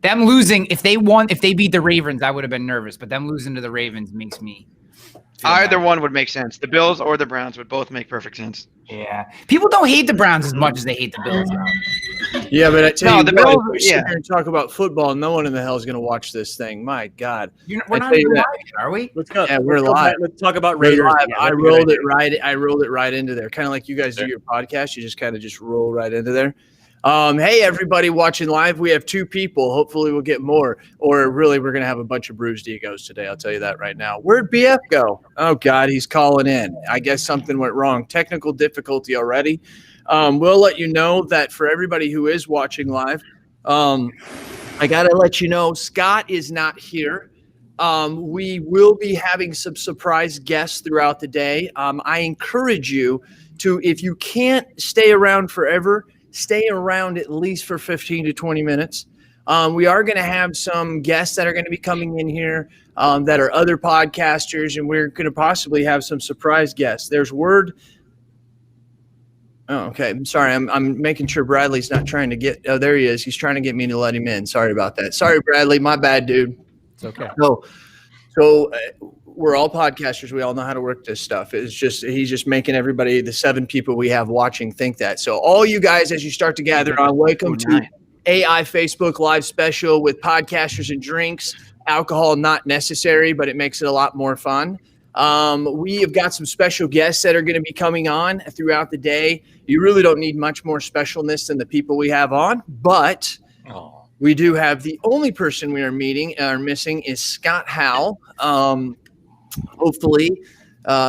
them losing, if they beat the Ravens, I would have been nervous. But them losing to the Ravens makes me either one would make sense. The Bills or the Browns would both make perfect sense. Yeah, people don't hate the Browns as much as they hate the Bills. Yeah, but I tell you, the what, Bills. if we sit here and talk about football, no one in the hell is going to watch this thing. My God, We're not even live, are we? Let's go. Yeah, we're live. Let's talk about Raiders. Yeah, I rolled it right into there. Kind of like you guys do your podcast. You just kind of just roll right into there. Hey, everybody watching live. We have 2 people. Hopefully we'll get more. Or really, we're going to have a bunch of bruised egos today. I'll tell you that right now. Where'd BF go? Oh, God, he's calling in. I guess something went wrong. Technical difficulty already. We'll let you know that for everybody who is watching live, I got to let you know Scott is not here. We will be having some surprise guests throughout the day. I encourage you to, if you can't stay around forever, stay around at least for 15 to 20 minutes. We are going to have some guests that are going to be coming in here that are other podcasters, and we're going to possibly have some surprise guests. There's word. Oh, okay. I'm sorry. I'm making sure Bradley's not trying to get. Oh, there he is. He's trying to get me to let him in. Sorry about that. Sorry, Bradley. My bad, dude. It's okay. So we're all podcasters. We all know how to work this stuff. It's just he's just making everybody, the 7 people we have watching, think that. So all you guys, as you start to gather on, welcome to AI Facebook Live special with podcasters and drinks. Alcohol not necessary, but it makes it a lot more fun. We have got some special guests that are going to be coming on throughout the day. You really don't need much more specialness than the people we have on, but we do have the only person we are missing is Scott Howell. Hopefully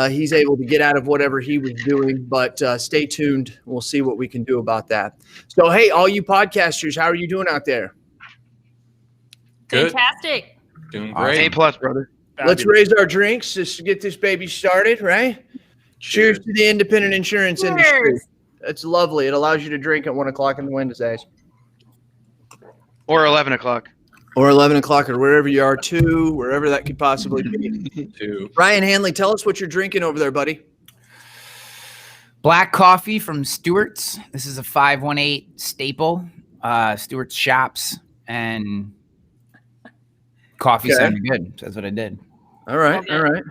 he's able to get out of whatever he was doing, but stay tuned. We'll see what we can do about that. So, hey, all you podcasters, how are you doing out there? Good. Fantastic. Doing great. A+, brother. Let's raise our drinks just to get this baby started, right? Cheers to the independent insurance industry. That's lovely. It allows you to drink at 1 o'clock in the Wednesdays. Or 11 o'clock. Or 11 o'clock or wherever you are, too, wherever that could possibly be. Ryan Hanley, tell us what you're drinking over there, buddy. Black coffee from Stewart's. This is a 518 staple. Stewart's shops and coffee sounded good. So that's what I did. All right. Okay. All right.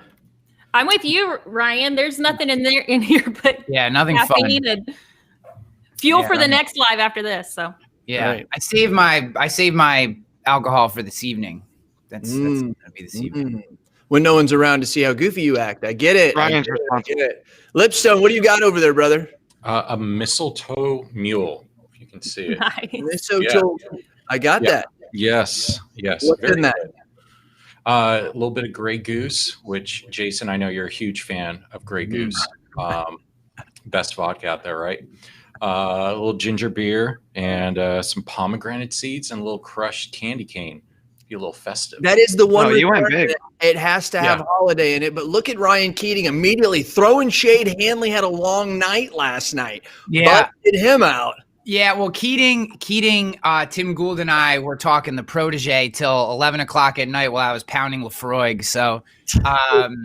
I'm with you, Ryan. There's nothing in here but nothing caffeine fun. and fuel for the next live after this. So right. I save my alcohol for this evening. That's gonna be this evening. When no one's around to see how goofy you act. I get it. Ryan's I get it. Lipstone, what do you got over there, brother? A mistletoe mule, if you can see it. nice. Mistletoe. Yeah. I got that. Yes. What's in that? A little bit of Grey Goose, which, Jason, I know you're a huge fan of Grey Goose. Best vodka out there, right? A little ginger beer and some pomegranate seeds and a little crushed candy cane. Be a little festive. That is the one. You went big. It has to have holiday in it. But look at Ryan Keating immediately throwing shade. Hanley had a long night last night. Yeah. Busted him out. Yeah, well, Keating, Tim Gould and I were talking the protege till 11 o'clock at night while I was pounding Lefroy. So, And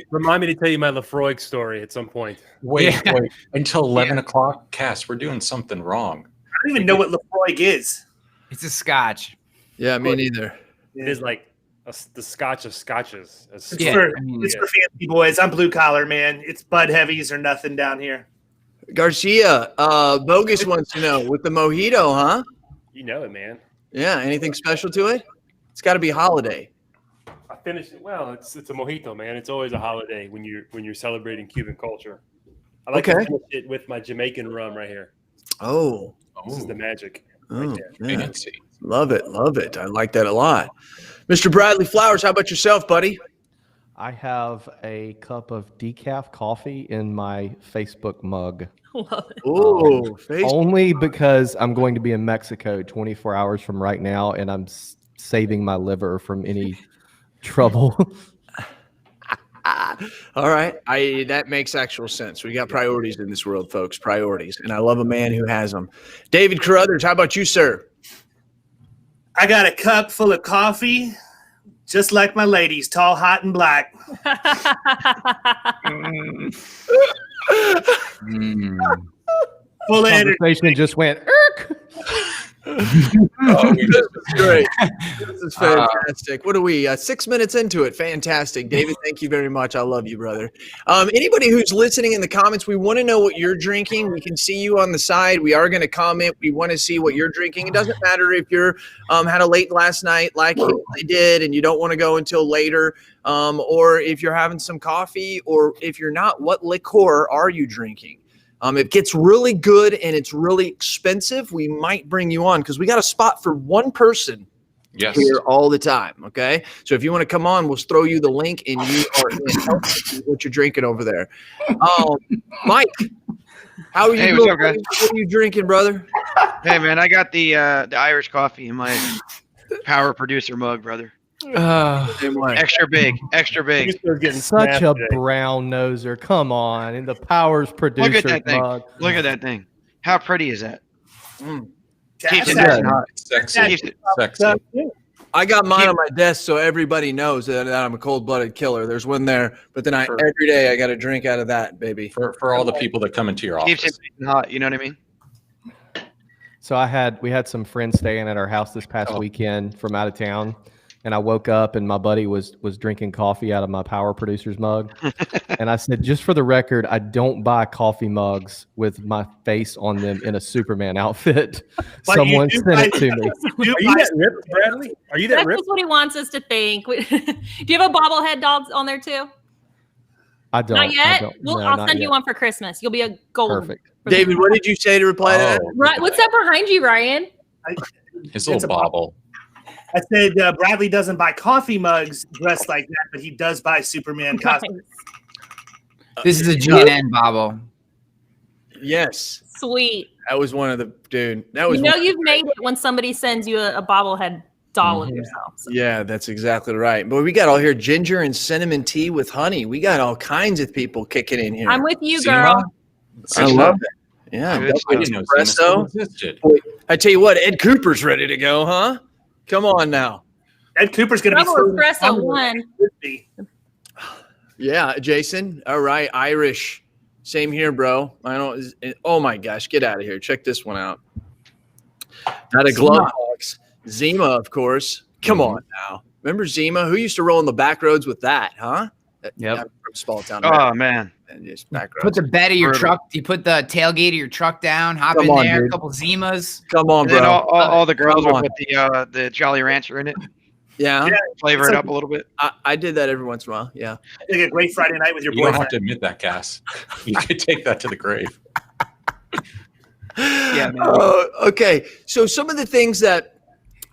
remind me to tell you my Lefroy story at some point. Wait until 11 o'clock. Cass, we're doing something wrong. I don't even know what Lefroy is. It's a scotch. Yeah, me neither. It is like the scotch of scotches. It's for fancy boys. I'm blue collar, man. It's Bud Heavies or nothing down here. Garcia, Bogus wants to know with the mojito, huh? You know it, man. Yeah. Anything special to it? It's got to be holiday. I finished it. Well, it's a mojito, man. It's always a holiday when you're celebrating Cuban culture. I like to finish it with my Jamaican rum right here. Oh, this is the magic. Right there. Yeah. Love it. I like that a lot. Mr. Bradley Flowers, how about yourself, buddy? I have a cup of decaf coffee in my Facebook mug. Love it. Oh, only because I'm going to be in Mexico 24 hours from right now, and I'm saving my liver from any trouble. All right. That makes actual sense. We got priorities in this world, folks. Priorities. And I love a man who has them. David Carothers, how about you, sir? I got a cup full of coffee, just like my ladies, tall, hot, and black. Full of energy. Conversation just went, Erik. Oh, this is great. This is fantastic. What are we? 6 minutes into it. Fantastic. David, thank you very much. I love you, brother. Anybody who's listening in the comments, we want to know what you're drinking. We can see you on the side. We are going to comment. We want to see what you're drinking. It doesn't matter if you're had a late last night like I did and you don't want to go until later, or if you're having some coffee, or if you're not, what liqueur are you drinking? It gets really good and it's really expensive, we might bring you on because we got a spot for one person here all the time. Okay. So if you want to come on, we'll throw you the link and you are in what you're drinking over there. Mike, how are you doing? What's up, guys? What are you drinking, brother? Hey, man, I got the Irish coffee in my power producer mug, brother. Extra big. Such a brown noser. Come on. In the Powers producer Look at that thing. mug. Look at that thing. How pretty is that? Keeps it That's nice and hot. Sexy. I got mine on my desk so everybody knows that I'm a cold-blooded killer. There's one there, but then every day I got a drink out of that, baby. For all the people that come into your office. Keeps it nice and hot. You know what I mean? So we had some friends staying at our house this past weekend from out of town. And I woke up and my buddy was drinking coffee out of my power producer's mug. And I said, just for the record, I don't buy coffee mugs with my face on them in a Superman outfit. Someone sent it to me. Are you that ripped, Bradley? Are you that That's ripped? just what he wants us to think. Do you have a bobblehead dog on there too? I don't. Not yet? No, I'll not send yet. you one for Christmas. You'll be a golden. Perfect. David, what did you say to reply to that? Right. What's up behind you, Ryan? His little bobble. I said Bradley doesn't buy coffee mugs dressed like that, but he does buy Superman costumes. This is a GNN bobble. Yes. Sweet. That was one of the dude. That was You've made it when somebody sends you a bobblehead doll of yourself. So. Yeah, that's exactly right. But we got all here ginger and cinnamon tea with honey. We got all kinds of people kicking in here. I'm with you, girl. I love it. Yeah, I didn't know espresso. existed. I tell you what, Ed Cooper's ready to go, huh? Come on now. Ed Cooper's going to be Double espresso one. Yeah, Jason. All right, Irish. Same here, bro. I don't. Oh my gosh, get out of here. Check this one out. Not a glove box. Zima, of course. Come on now. Remember Zima? Who used to roll in the back roads with that, huh? Yep. I'm from small town. Oh, man. And just back roads. Put the bed of your truck. You put the tailgate of your truck down. Hop in there. A couple Zimas. Come on, And then bro. all the girls will put the Jolly Rancher in it. Yeah. Flavor it up a little bit. I did that every once in a while. Yeah. Like a great Friday night with your You don't boyfriend. have to admit that, Cass. You could take that to the grave. Yeah, man. Okay. So some of the things that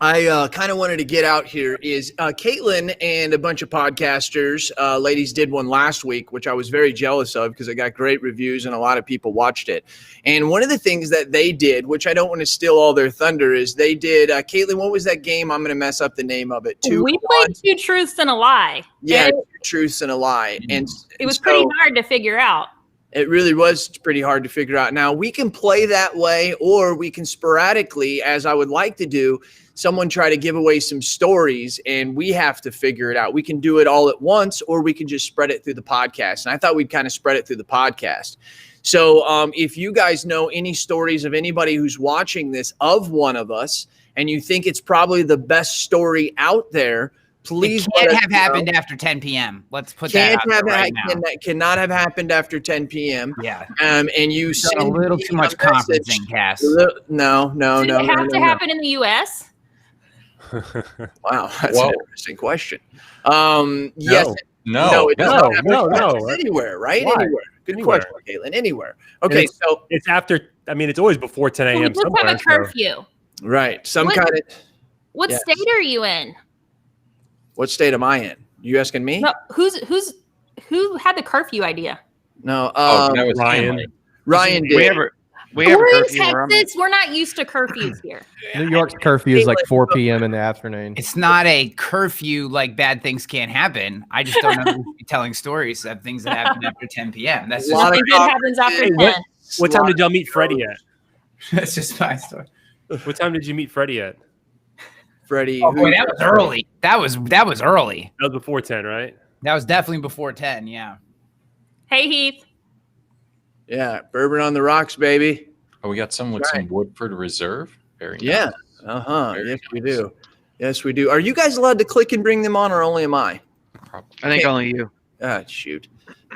I kind of wanted to get out here is Katlyn and a bunch of podcasters, ladies did one last week, which I was very jealous of because it got great reviews and a lot of people watched it. And one of the things that they did, which I don't want to steal all their thunder, is they did, Katlyn, what was that game? I'm going to mess up the name of it. We played Two Truths and a Lie. Yeah, Two Truths and a Lie. And it was pretty hard to figure out. It really was pretty hard to figure out. Now, we can play that way, or we can sporadically, as I would like to do, someone try to give away some stories and we have to figure it out. We can do it all at once, or we can just spread it through the podcast. And I thought we'd kind of spread it through the podcast. So if you guys know any stories of anybody who's watching this of one of us, and you think it's probably the best story out there, please. It can't have happened after 10 p.m. Let's put that out there right now. Cannot have happened after 10 p.m. Yeah. And you You've send done a little too much conferencing, Cass. No. Did it have to happen in the U.S.? Wow, that's an interesting question. Yes. No. Anywhere, right? Why? Anywhere. Good question, Katlyn. Anywhere. Okay, so it's after. I mean, it's always before 10 a.m. We just have a curfew. Right. What state are you in? What state am I in? You asking me? No, who had the curfew idea? No. That was Ryan. Ryan did. We have a We're in curfew where I'm at. Texas. We're not used to curfews here. New York's curfew is like 4 p.m. in the afternoon. It's not a curfew like bad things can't happen. I just don't know who's telling stories of things that happen after 10 p.m. That's just Nothing good happens after 10. What time did y'all meet Freddie at? that's just my story. What time did you meet Freddie at? Freddie. Oh boy, that was early. That was early. That was before 10, right? That was definitely before 10. Yeah. Hey, Heath. Yeah, bourbon on the rocks, baby. Oh, we got some with some Woodford Reserve. Very nice. Yeah. Yes, we do. Yes, we do. Are you guys allowed to click and bring them on, or only am I? I think only you. Shoot.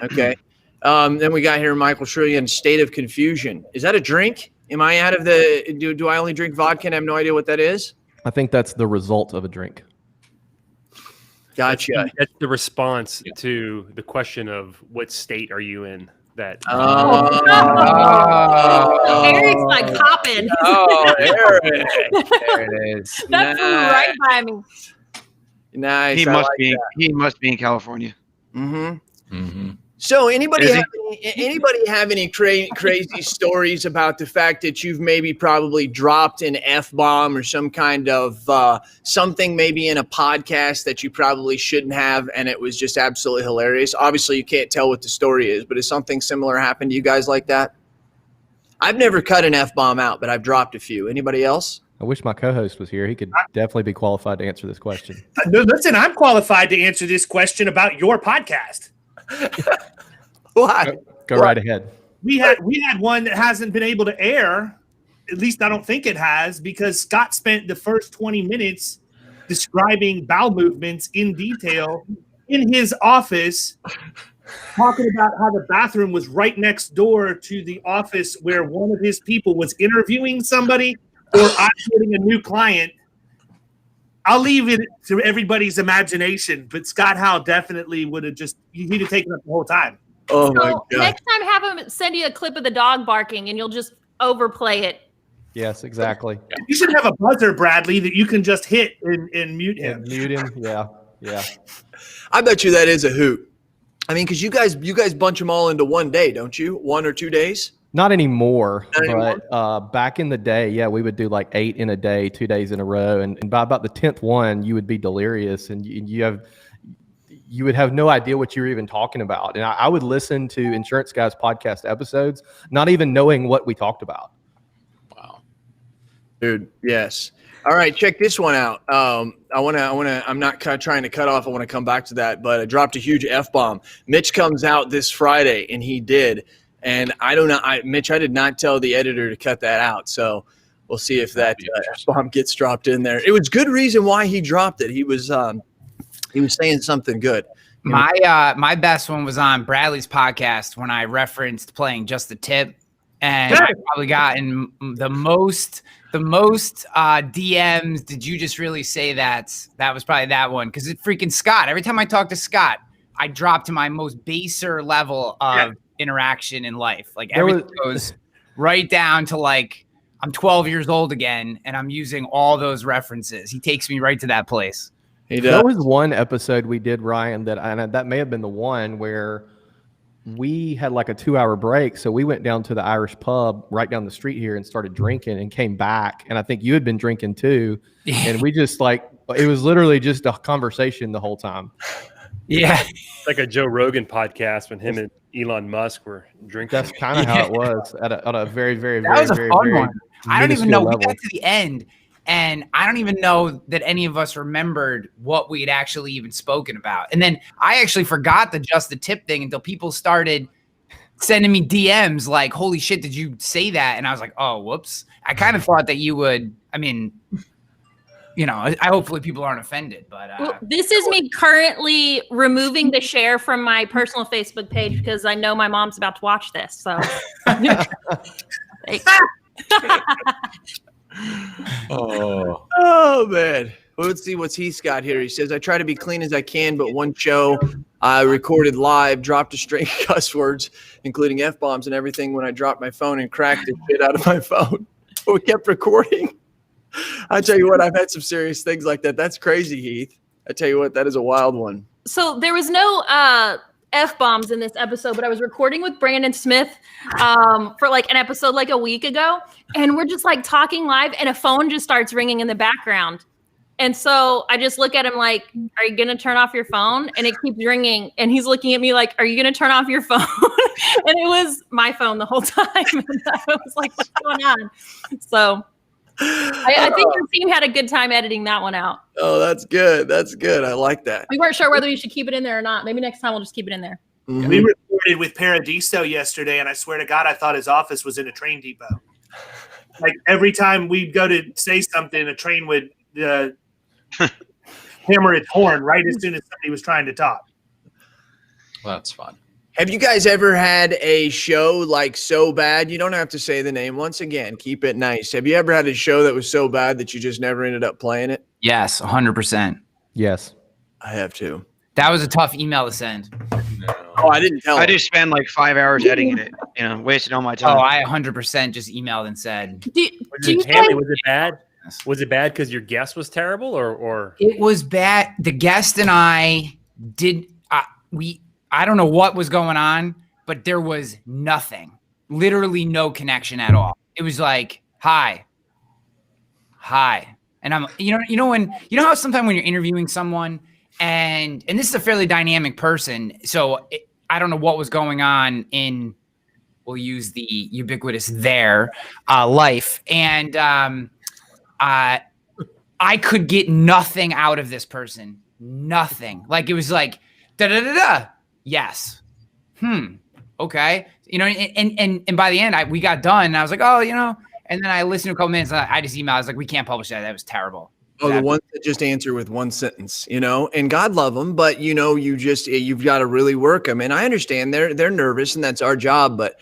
Okay. Then we got here Michael Shrillian, State of Confusion. Is that a drink? Am I out of the? Do I only drink vodka and have no idea what that is? I think that's the result of a drink. Gotcha. That's the response to the question of what state are you in? That Eric's like hopping. Oh, Erik. There it is. That flew right by me. Nice. He must be. He must be in California. So anybody Is have any crazy stories about the fact that you've maybe probably dropped an F-bomb or some kind of something maybe in a podcast that you probably shouldn't have, and it was just absolutely hilarious? Obviously, you can't tell what the story is, but has something similar happened to you guys like that? I've never cut an F-bomb out, but I've dropped a few. Anybody else? I wish my co-host was here. He could definitely be qualified to answer this question. No, listen, I'm qualified to answer this question about your podcast. Why? Go right ahead. We had one that hasn't been able to air. At least I don't think it has, because Scott spent the first 20 minutes describing bowel movements in detail in his office, talking about how the bathroom was right next door to the office where one of his people was interviewing somebody or onboarding a new client. I'll leave it to everybody's imagination, but Scott Howell definitely would have he'd have taken up the whole time. Oh my So God. next time, have him send you a clip of the dog barking, and you'll just overplay it. Yes, exactly. You should have a buzzer, Bradley, that you can just hit and mute him. Mute him. Yeah. I bet you that is a hoot. I mean, because you guys bunch them all into one day, don't you? 1 or 2 days? Not anymore, Not anymore? but back in the day, yeah, we would do like 8 in a day, 2 days in a row, and by about the 10th one, you would be delirious, and you would have no idea what you were even talking about. And I would listen to Insurance Guys podcast episodes, not even knowing what we talked about. Wow. Dude, yes. All right, check this one out. I'm not trying to cut off. I want to come back to that, but I dropped a huge F-bomb. Mitch comes out this Friday, and he did. And I don't know, Mitch, I did not tell the editor to cut that out. So we'll see if that F-bomb gets dropped in there. It was good reason why he dropped it. He was saying something good. My best one was on Bradley's podcast when I referenced playing Just the Tip, and I probably gotten the most DMs. Did you just really say that? That was probably that one, because it's freaking Scott. Every time I talk to Scott, I drop to my most baser level of interaction in life. Like everything goes right down to like I'm 12 years old again, and I'm using all those references. He takes me right to that place. There was one episode we did, Ryan, that may have been the one where we had like a 2-hour break. So we went down to the Irish pub right down the street here and started drinking and came back. And I think you had been drinking too. And we just it was literally just a conversation the whole time. Yeah. It's like a Joe Rogan podcast when him and Elon Musk were drinking. That's kind of how it was at a very, very, that was a very, fun very one. I don't even know. level. We got to the end, and I don't even know that any of us remembered what we had actually even spoken about. And then I actually forgot the Just the Tip thing until people started sending me DMs like, holy shit, did you say that? And I was like, oh, whoops. I kind of thought that you would, I mean, you know, I hopefully people aren't offended, but This is me currently removing the share from my personal Facebook page because I know my mom's about to watch this. So Oh man. Well, let's see what's he's got here. He says, I try to be clean as I can, but one show I recorded live, dropped a string of cuss words, including F-bombs and everything when I dropped my phone and cracked the shit out of my phone. But we kept recording. I tell you what, I've had some serious things like that. That's crazy, Heath. I tell you what, that is a wild one. So there was no F-bombs in this episode, but I was recording with Brandon Smith for like an episode like a week ago. And we're just like talking live and a phone just starts ringing in the background. And so I just look at him like, are you going to turn off your phone? And it keeps ringing. And he's looking at me like, are you going to turn off your phone? And it was my phone the whole time. And I was like, what's going on? So I think your team had a good time editing that one out. Oh, that's good. That's good. I like that. We weren't sure whether we should keep it in there or not. Maybe next time we'll just keep it in there. Mm-hmm. We recorded with Paradiso yesterday, and I swear to God, I thought his office was in a train depot. Like every time we'd go to say something, a train would hammer its horn right as soon as somebody was trying to talk. Well, that's fun. Have you guys ever had a show like so bad? You don't have to say the name. Once again, keep it nice. Have you ever had a show that was so bad that you just never ended up playing it? Yes, 100%. Yes. I have too. That was a tough email to send. Oh, I didn't tell I him. just spent like 5 hours editing it, wasted all my time. Oh, I 100% just emailed and said. Hanley, was it bad? Was it bad because your guest was terrible, or It was bad. The guest and I did. I don't know what was going on, but there was nothing. Literally no connection at all. It was like, hi, and I'm, how sometimes when you're interviewing someone, and this is a fairly dynamic person, so I don't know what was going on in. We'll use the ubiquitous their life, and I could get nothing out of this person. Nothing. Like it was like da da da da. Yes. Okay. And by the end, we got done. And I was like, oh, and then I listened to a couple minutes. And I just emailed. I was like, we can't publish that. That was terrible. Oh, the ones that just answer with one sentence, and God love them, but you've got to really work them. And I understand they're nervous, and that's our job. But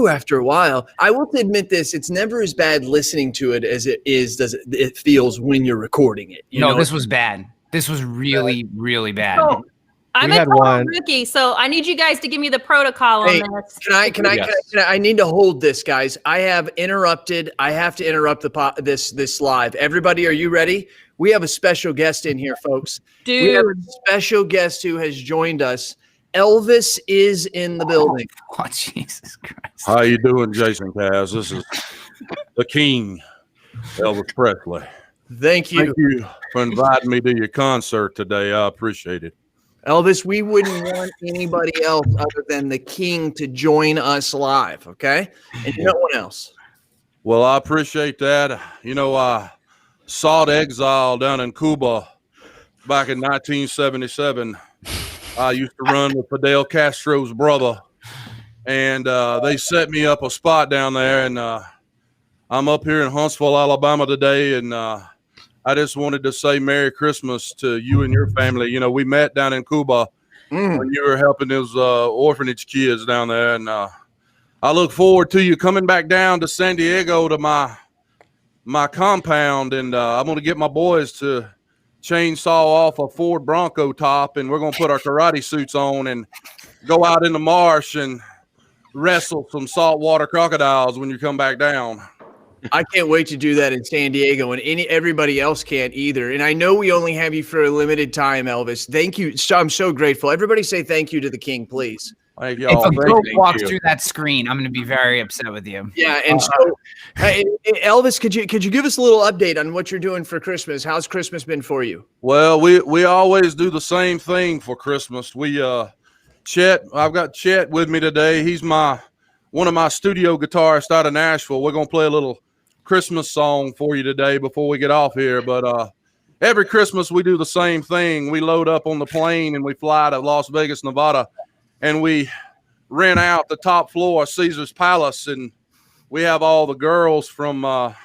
after a while, I will admit this: it's never as bad listening to it as it feels when you're recording it. This was bad. This was really, really bad. So, I'm a total rookie, so I need you guys to give me the protocol on this. Can I need to hold this, guys. I have to interrupt this live. Everybody, are you ready? We have a special guest in here, folks. Dude. We have a special guest who has joined us. Elvis is in the building. Oh, Jesus Christ. How you doing, Jason Kaz? This is the King, Elvis Presley. Thank you. Thank you for inviting me to your concert today. I appreciate it. Elvis, we wouldn't want anybody else other than the King to join us live, okay? And no one else. Well, I appreciate that. I sought exile down in Cuba back in 1977. I used to run with Fidel Castro's brother, and they set me up a spot down there, and I'm up here in Huntsville, Alabama today, and I just wanted to say Merry Christmas to you and your family. We met down in Cuba when you were helping those orphanage kids down there, and I look forward to you coming back down to San Diego to my compound, and I'm going to get my boys to chainsaw off a Ford Bronco top, and we're going to put our karate suits on and go out in the marsh and wrestle some saltwater crocodiles when you come back down. I can't wait to do that in San Diego, and everybody else can't either. And I know we only have you for a limited time, Elvis. Thank you. I'm so grateful. Everybody say thank you to the King, please. Thank If a goat walks through that screen, I'm going to be very upset with you. Yeah, and so Elvis, could you give us a little update on what you're doing for Christmas? How's Christmas been for you? Well, we always do the same thing for Christmas. I've got Chet with me today. He's one of my studio guitarists out of Nashville. We're going to play a little Christmas song for you today before we get off here. But every Christmas we do the same thing. We load up on the plane and we fly to Las Vegas, Nevada, and we rent out the top floor of Caesar's Palace, and we have all the girls from the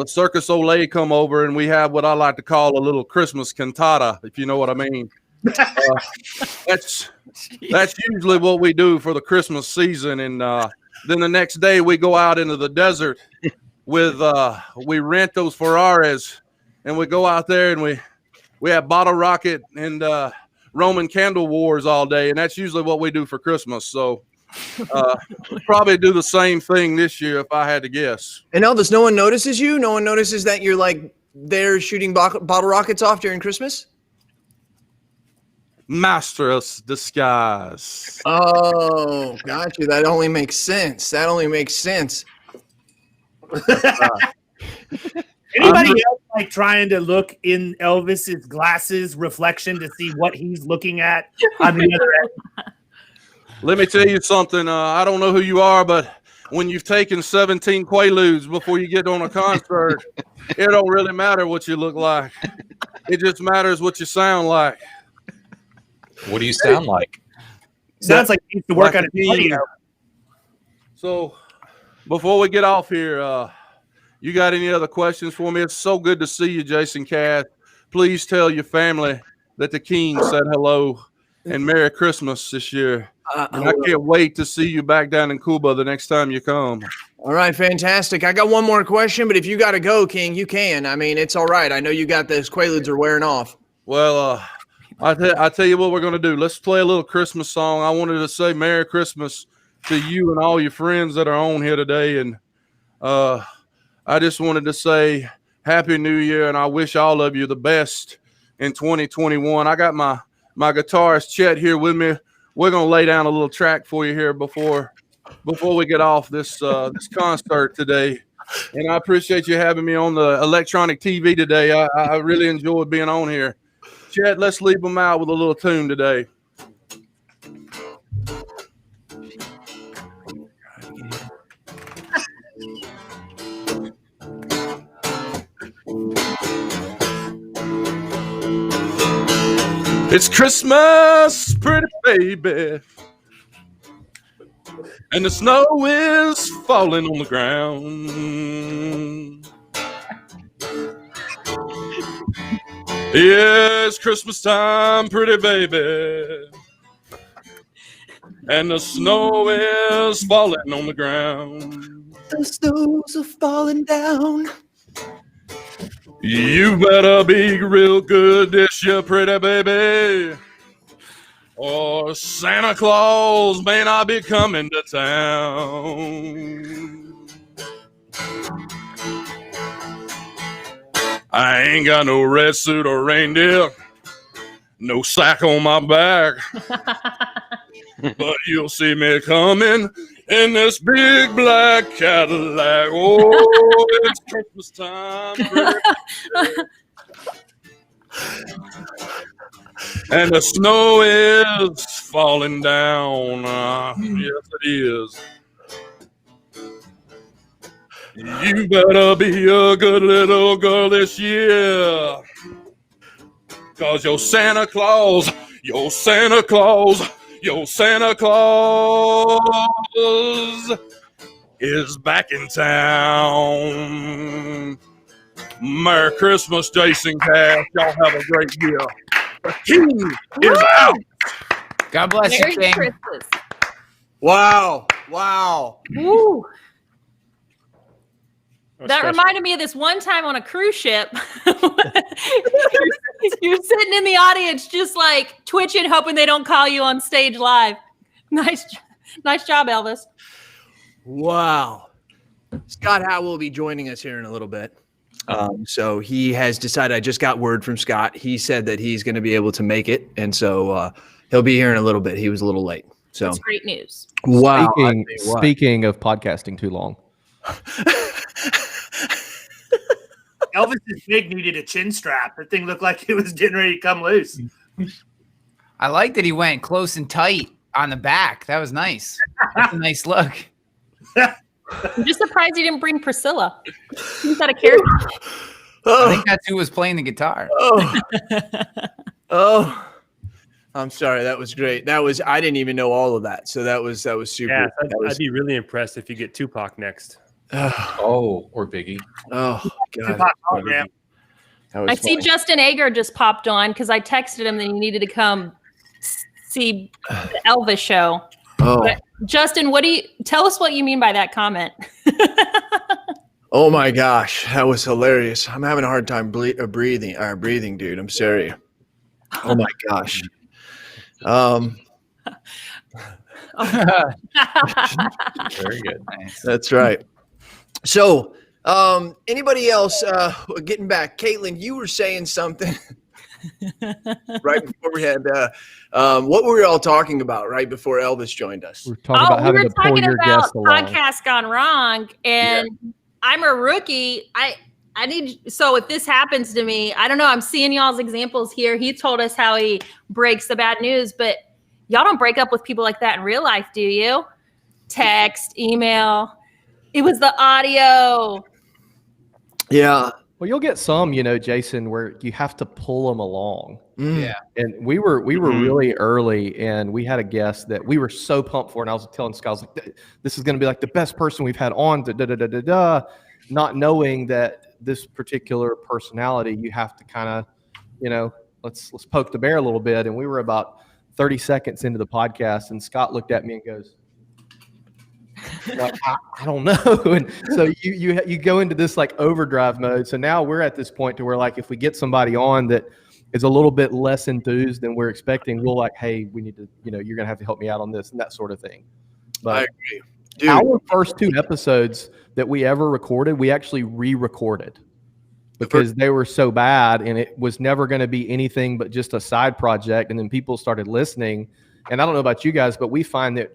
Circus Olay come over, and we have what I like to call a little Christmas cantata, if you know what I mean. That's usually what we do for the Christmas season, and then the next day we go out into the desert we rent those Ferraris, and we go out there and we have bottle rocket and Roman candle wars all day, and that's usually what we do for Christmas. So probably do the same thing this year if I had to guess. And Elvis, no one notices you? No one notices that you're like there shooting bottle rockets off during Christmas? Master of disguise. Oh, got you. That only makes sense. Anybody else like trying to look in Elvis's glasses reflection to see what he's looking at on the other end? Let me tell you something. I don't know who you are, but when you've taken 17 Quaaludes before you get on a concert, it don't really matter what you look like. It just matters what you sound like. What do you sound like? Sounds like he needs to work on his audio. So before we get off here, you got any other questions for me? It's so good to see you, Jason Cass. Please tell your family that the King said hello and Merry Christmas this year. And I can't wait to see you back down in Cuba the next time you come. All right, fantastic. I got one more question, but if you got to go, King, you can. I mean, it's all right. I know you got those Quaaludes are wearing off. Well, I tell you what we're going to do. Let's play a little Christmas song. I wanted to say Merry Christmas to you and all your friends that are on here today. And I just wanted to say Happy New Year, and I wish all of you the best in 2021. I got my guitarist Chet here with me. We're going to lay down a little track for you here before we get off this concert today. And I appreciate you having me on the electronic TV today. I really enjoyed being on here. Chet, let's leave them out with a little tune today. It's Christmas, pretty baby, and the snow is falling on the ground. Yeah, it's Christmas time, pretty baby, and the snow is falling on the ground. The snows are falling down. You better be real good this year, pretty baby, or Santa Claus may not be coming to town. I ain't got no red suit or reindeer, no sack on my back, but you'll see me coming in this big black Cadillac. Oh, it's Christmas time. And the snow is falling down. Yes, it is. You better be a good little girl this year, 'cause your Santa Claus is back in town. Merry Christmas, Jason Cass. Y'all have a great year. The King is out. God bless Merry you, King. Christmas. Wow. Woo. That special. reminded me of this one time on a cruise ship. You're sitting in the audience just like twitching, hoping they don't call you on stage live. Nice job, Elvis. Wow. Scott Howell will be joining us here in a little bit. So he has decided, I just got word from Scott. He said that he's going to be able to make it. And so he'll be here in a little bit. He was a little late. So That's great news. wow. Speaking of podcasting too long. Elvis's wig needed a chin strap. The thing looked like it was getting ready to come loose. I like that he went close and tight on the back. That was nice. That's a nice look. I'm just surprised you didn't bring Priscilla. She's got a character. I think that's who was playing the guitar. Oh, I'm sorry. That was great. I didn't even know all of that. So that was super. Yeah, I'd be really impressed if you get Tupac next. Or Biggie. Oh, God. Tupac hologram. I see Justin Eggar just popped on because I texted him that he needed to come see the Elvis show. Oh. But Justin, tell us what you mean by that comment? Oh my gosh, that was hilarious. I'm having a hard time breathing, dude. I'm sorry. Oh my gosh. Very good. That's right. So, anybody else getting back? Katlyn, you were saying something right before we had what were we all talking about right before Elvis joined us? We're talking about having to pull your guests along. Podcast gone wrong, and I'm a rookie. I need, so if this happens to me, I don't know. I'm seeing y'all's examples here. He told us how he breaks the bad news, but y'all don't break up with people like that in real life, do you? Text, email. It was the audio. Yeah. Well, you'll get some, Jason, where you have to pull them along. Yeah. And we were really early, and we had a guest that we were so pumped for. And I was telling Scott, I was like, this is going to be like the best person we've had on, not knowing that this particular personality, you have to kind of, let's poke the bear a little bit. And we were about 30 seconds into the podcast, and Scott looked at me and goes, like, I don't know. And so you go into this like overdrive mode. So now we're at this point to where, like, if we get somebody on that is a little bit less enthused than we're expecting, we'll like, hey, we need to, you're gonna have to help me out on this and that sort of thing. But I agree. Dude. Our first 2 episodes that we ever recorded, we actually re-recorded because they were so bad, and it was never going to be anything but just a side project. And then people started listening, and I don't know about you guys, but we find that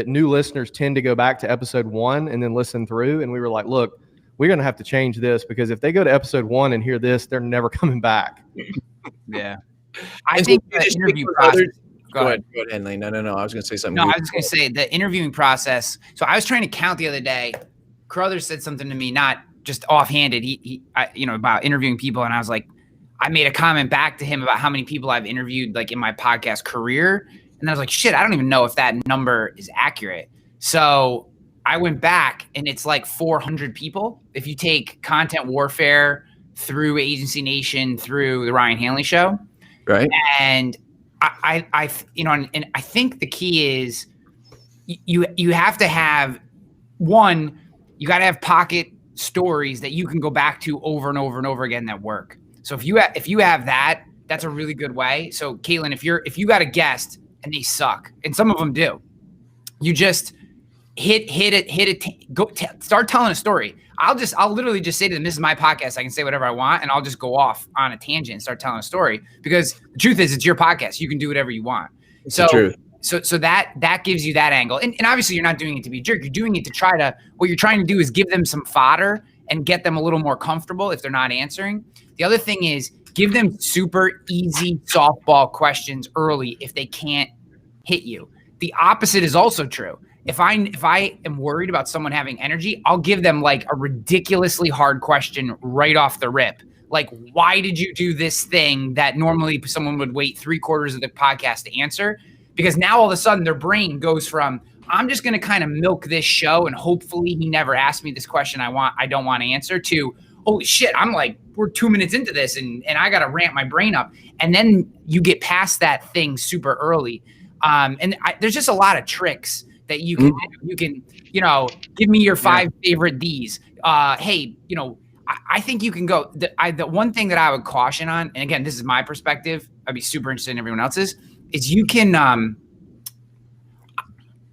new listeners tend to go back to episode 1 and then listen through. And we were like, look, we're going to have to change this, because if they go to episode 1 and hear this, they're never coming back. Yeah. I think the interview process. Go ahead, Hanley. No. I was going to say something. No, I was just going to say the interviewing process. So I was trying to count the other day. Carothers said something to me, not just offhanded, about interviewing people. And I was like, I made a comment back to him about how many people I've interviewed, like, in my podcast career. And I was like, shit, I don't even know if that number is accurate. So I went back, and it's like 400 people. If you take Content Warfare through Agency Nation, through the Ryan Hanley Show. Right. And I think the key is you have to have one, you got to have pocket stories that you can go back to over and over and over again that work. So if you have that, that's a really good way. So Katlyn, if you got a guest and they suck, and some of them do, you just hit it, start telling a story. I'll literally just say to them, this is my podcast. I can say whatever I want, and I'll just go off on a tangent and start telling a story, because the truth is, it's your podcast. You can do whatever you want. So that gives you that angle. And obviously you're not doing it to be a jerk. You're doing it to what you're trying to do is give them some fodder and get them a little more comfortable if they're not answering. The other thing is, give them super easy softball questions early if they can't hit you. The opposite is also true. If I am worried about someone having energy, I'll give them like a ridiculously hard question right off the rip. Like, why did you do this thing that normally someone would wait 3/4 of the podcast to answer? Because now all of a sudden their brain goes from, I'm just going to kind of milk this show and hopefully he never asked me this question I don't want to answer, to, holy shit, I'm like, we're 2 minutes into this and I got to ramp my brain up. And then you get past that thing super early. There's just a lot of tricks that you can do. You can, give me your 5 favorite Ds. Hey, I think you can go. The one thing that I would caution on, and again, this is my perspective, I'd be super interested in everyone else's, is you can,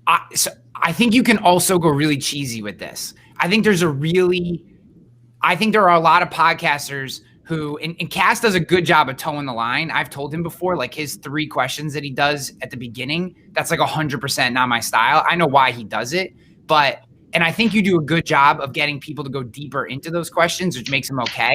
I think you can also go really cheesy with this. I think there are a lot of podcasters who, and Cass does a good job of towing the line. I've told him before, like, his 3 questions that he does at the beginning, that's like 100% not my style. I know why he does it, and I think you do a good job of getting people to go deeper into those questions, which makes them okay.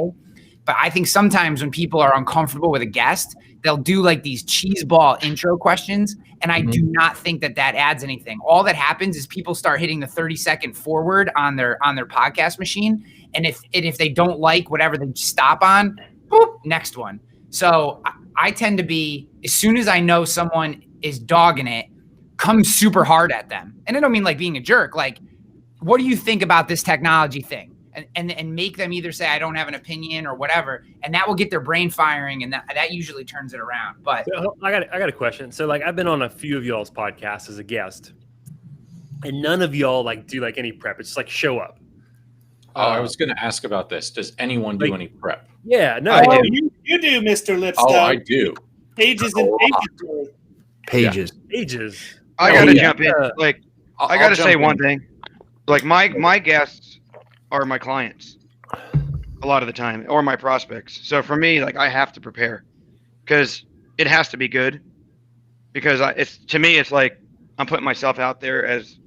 But I think sometimes when people are uncomfortable with a guest, they'll do like these cheeseball intro questions. And I do not think that adds anything. All that happens is people start hitting the 30-second forward on their podcast machine. And if they don't like whatever they stop on, boop, next one. So I tend to be, as soon as I know someone is dogging it, come super hard at them. And I don't mean like being a jerk. Like, what do you think about this technology thing? And make them either say, I don't have an opinion or whatever. And that will get their brain firing. And that usually turns it around. But so, I got a question. So like, I've been on a few of y'all's podcasts as a guest, and none of y'all like do like any prep. It's just like show up. I was going to ask about this. Does anyone do any prep? Yeah, no. You do, Mr. Lipstone. Oh, I do. Pages and pages. Pages. Yeah. Pages. I got to jump in. Like, I got to say one thing. Like, my guests are my clients a lot of the time, or my prospects. So for me, like, I have to prepare because it has to be good, because it's like I'm putting myself out there as,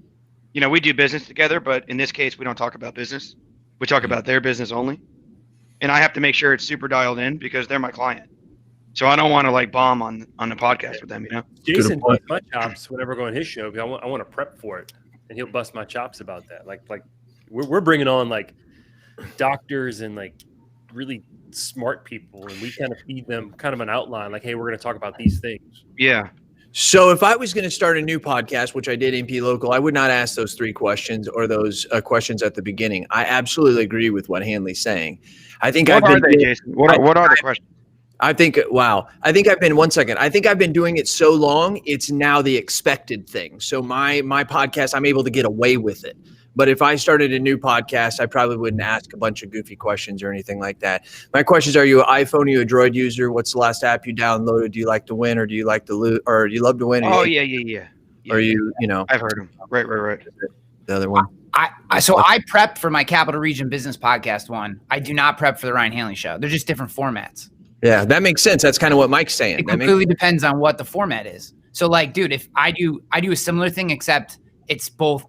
we do business together, but in this case, we don't talk about business. We talk about their business only. And I have to make sure it's super dialed in because they're my client. So I don't want to like bomb on the podcast with them, Jason busts my chops whenever I go on his show because I want to prep for it, and he'll bust my chops about that. Like we're bringing on like doctors and like really smart people, and we kind of feed them kind of an outline, like, hey, we're going to talk about these things. Yeah. So if I was going to start a new podcast, which I did MP Local, I would not ask those 3 questions or those questions at the beginning. I absolutely agree with what Hanley's saying. I think What are they, Jason? What are the questions? I think I've been 1 second. I think I've been doing it so long, it's now the expected thing. So my podcast, I'm able to get away with it. But if I started a new podcast, I probably wouldn't ask a bunch of goofy questions or anything like that. My questions are: you an iPhone? Are you a Droid user? What's the last app you downloaded? Do you like to win, or do you like to lose, or do you love to win? Oh yeah. Or you know? I've heard them. Right. The other one. I prepped for my Capital Region Business Podcast one. I do not prep for the Ryan Hanley Show. They're just different formats. Yeah, that makes sense. That's kind of what Mike's saying. It completely depends on what the format is. So, like, dude, if I do a similar thing, except it's both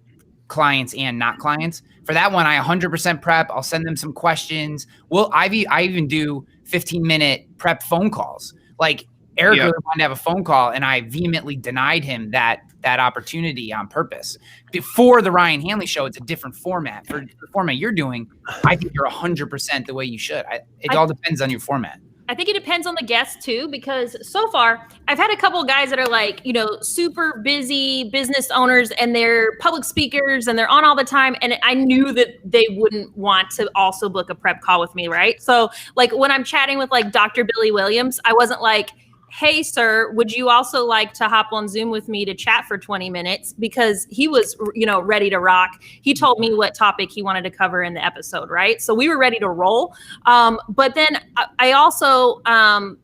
clients and not clients. For that one, I 100% prep. I'll send them some questions. I even do 15-minute prep phone calls. Like, Erik really wanted to have a phone call, and I vehemently denied him that opportunity on purpose. Before the Ryan Hanley Show, it's a different format. For the format you're doing, I think you're 100% the way you should. It all depends on your format. I think it depends on the guest too, because so far I've had a couple of guys that are like, super busy business owners, and they're public speakers and they're on all the time. And I knew that they wouldn't want to also book a prep call with me. Right. So like when I'm chatting with like Dr. Billy Williams, I wasn't like, hey, sir, would you also like to hop on Zoom with me to chat for 20 minutes? Because he was, ready to rock. He told me what topic he wanted to cover in the episode, right? So we were ready to roll. But then I also,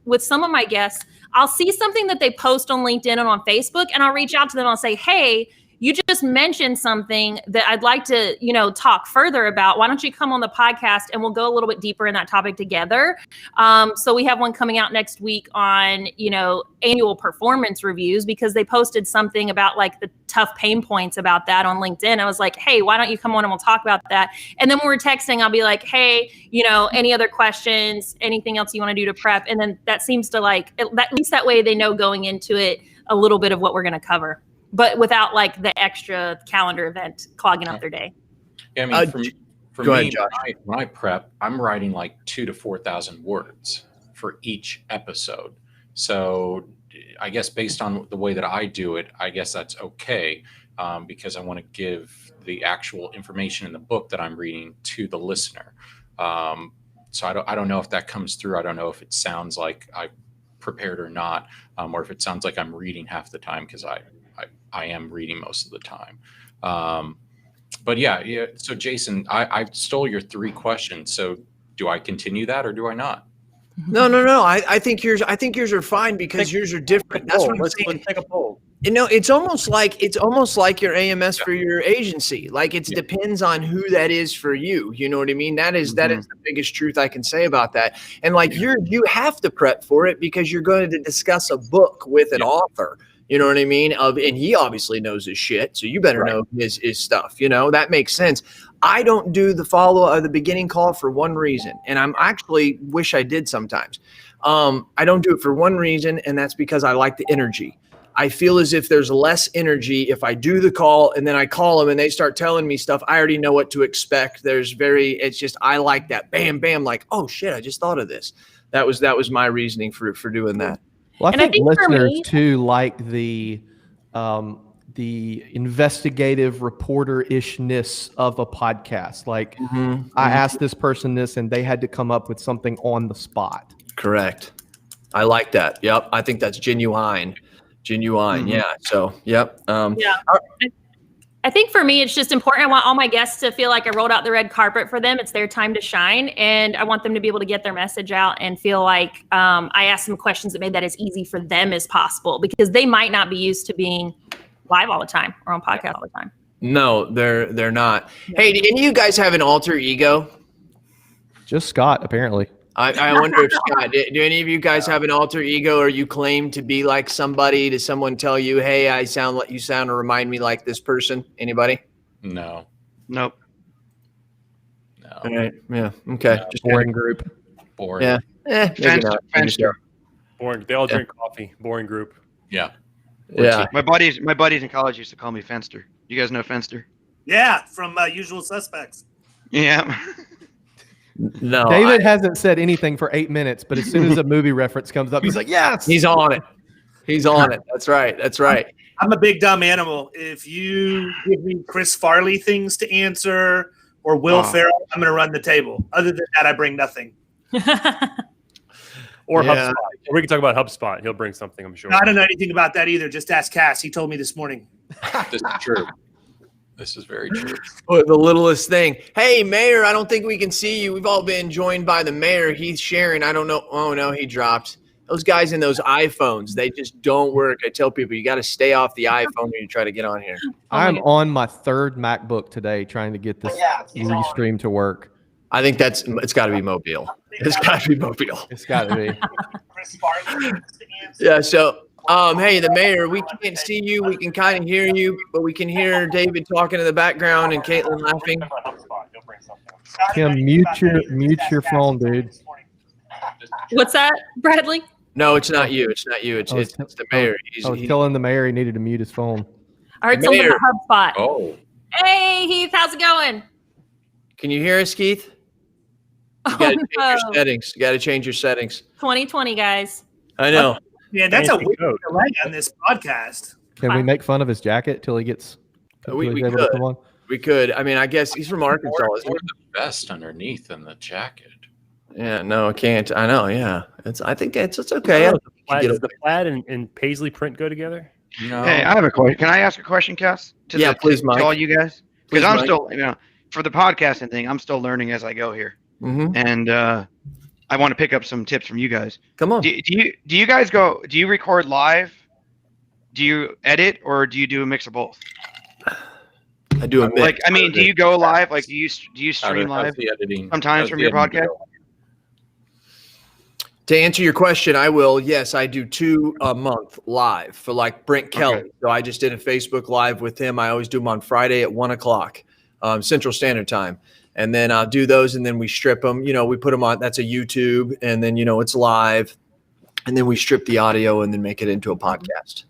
with some of my guests, I'll see something that they post on LinkedIn and on Facebook, and I'll reach out to them. I'll say, hey, you just mentioned something that I'd like to, talk further about. Why don't you come on the podcast and we'll go a little bit deeper in that topic together? So we have one coming out next week on, annual performance reviews, because they posted something about like the tough pain points about that on LinkedIn. I was like, hey, why don't you come on and we'll talk about that? And then when we're texting, I'll be like, hey, any other questions, anything else you want to do to prep? And then that seems to at least that way they know going into it a little bit of what we're going to cover, but without like the extra calendar event clogging up their day. Yeah, I mean, for me, when I prep, I'm writing like 2,000 to 4,000 words for each episode. So I guess based on the way that I do it, I guess that's okay, because I want to give the actual information in the book that I'm reading to the listener. So I don't know if that comes through. I don't know if it sounds like I prepared or not, or if it sounds like I'm reading half the time, because I am reading most of the time. But yeah. So Jason, I stole your 3 questions. So do I continue that or do I not? No. I think yours are fine, because yours are different. That's what I'm saying. Let's take a poll. It's almost like your AMS for your agency. Like it depends on who that is for you. You know what I mean? That is the biggest truth I can say about that. And like you have to prep for it, because you're going to discuss a book with an author. You know what I mean? And he obviously knows his shit, so you better know his stuff. That makes sense. I don't do the follow-up of the beginning call for one reason, and I'm actually wish I did sometimes. I don't do it for one reason, and that's because I like the energy. I feel as if there's less energy if I do the call and then I call them and they start telling me stuff. I already know what to expect. It's just, I like that bam, bam, like, oh shit, I just thought of this. That was my reasoning for doing that. Well, I think listeners too like the investigative reporter-ishness of a podcast. Like I asked this person this and they had to come up with something on the spot. Correct. I like that. Yep. I think that's genuine. Yeah. So, yep. I think for me, it's just important. I want all my guests to feel like I rolled out the red carpet for them. It's their time to shine. And I want them to be able to get their message out and feel like I asked them questions that made that as easy for them as possible, because they might not be used to being live all the time or on podcast all the time. No, they're not. Hey, do any of you guys have an alter ego? Just Scott, apparently. I wonder if Scott, do any of you guys have an alter ego, or you claim to be like somebody? Does someone tell you, hey, you sound or remind me like this person? Anybody? No. Nope. No. All right. Yeah. Okay. No. Just boring group. Boring. Yeah. Fenster. Boring. They all drink coffee. Boring group. Yeah. Yeah. My buddies in college used to call me Fenster. You guys know Fenster? Yeah, from Usual Suspects. Yeah. No, David hasn't said anything for 8 minutes, but as soon as a movie reference comes up, he's like, yes. He's on it. He's on it. That's right. That's right. I'm a big dumb animal. If you give me Chris Farley things to answer or Will Ferrell, I'm going to run the table. Other than that, I bring nothing. Or HubSpot. We can talk about HubSpot. He'll bring something, I'm sure. No, I don't know anything about that either. Just ask Cass. He told me this morning. This is true. This is very true. The littlest thing. Hey, Mayor, I don't think we can see you. We've all been joined by the mayor. He's sharing. I don't know. Oh, no, he dropped. Those guys in those iPhones, they just don't work. I tell people you got to stay off the iPhone when you try to get on here. I'm on my third MacBook today trying to get this restream to work. I think it's got to be Mobile. It's got to be Mobile. It's got to be. Yeah, so hey, the mayor, we can't see you. We can kind of hear you, but we can hear David talking in the background and Katlyn laughing. Tim, mute your phone, dude. What's that, Bradley? No, it's not you. It's not you. It's the mayor. I was telling the mayor he needed to mute his phone. I heard something about HubSpot. Oh. Hey, Heath, how's it going? Can you hear us, Keith? You got to change your settings. You got to change your settings. 2020, guys. I know. Yeah, that's a weird delay on this podcast. Can we make fun of his jacket till he gets? We could. We could. I mean, I guess he's from Arkansas. Isn't he? The vest underneath and the jacket. Yeah, no, I can't. I know. Yeah, I think it's okay. Does the plaid and paisley print go together? No. Hey, I have a question. Can I ask a question, Cass? Please, Mike. To all you guys, because Please, I'm Mike. still, for the podcasting thing, I'm still learning as I go here, Mm-hmm. and I want to pick up some tips from you guys. Come on. Do you guys go? Do you record live? Do you edit, or do you do a mix of both? I do a mix. Do you go live? Like, do you stream live How's the editing? sometimes How's from the your editing podcast? go? To answer your question, I will. Yes, I do 2 a month live for like Brent Kelly. Okay. So I just did a Facebook Live with him. I always do them on Friday at 1:00 Central Standard Time. And then I'll do those and then we strip them. We put them on. That's a YouTube. And then, it's live. And then we strip the audio and then make it into a podcast.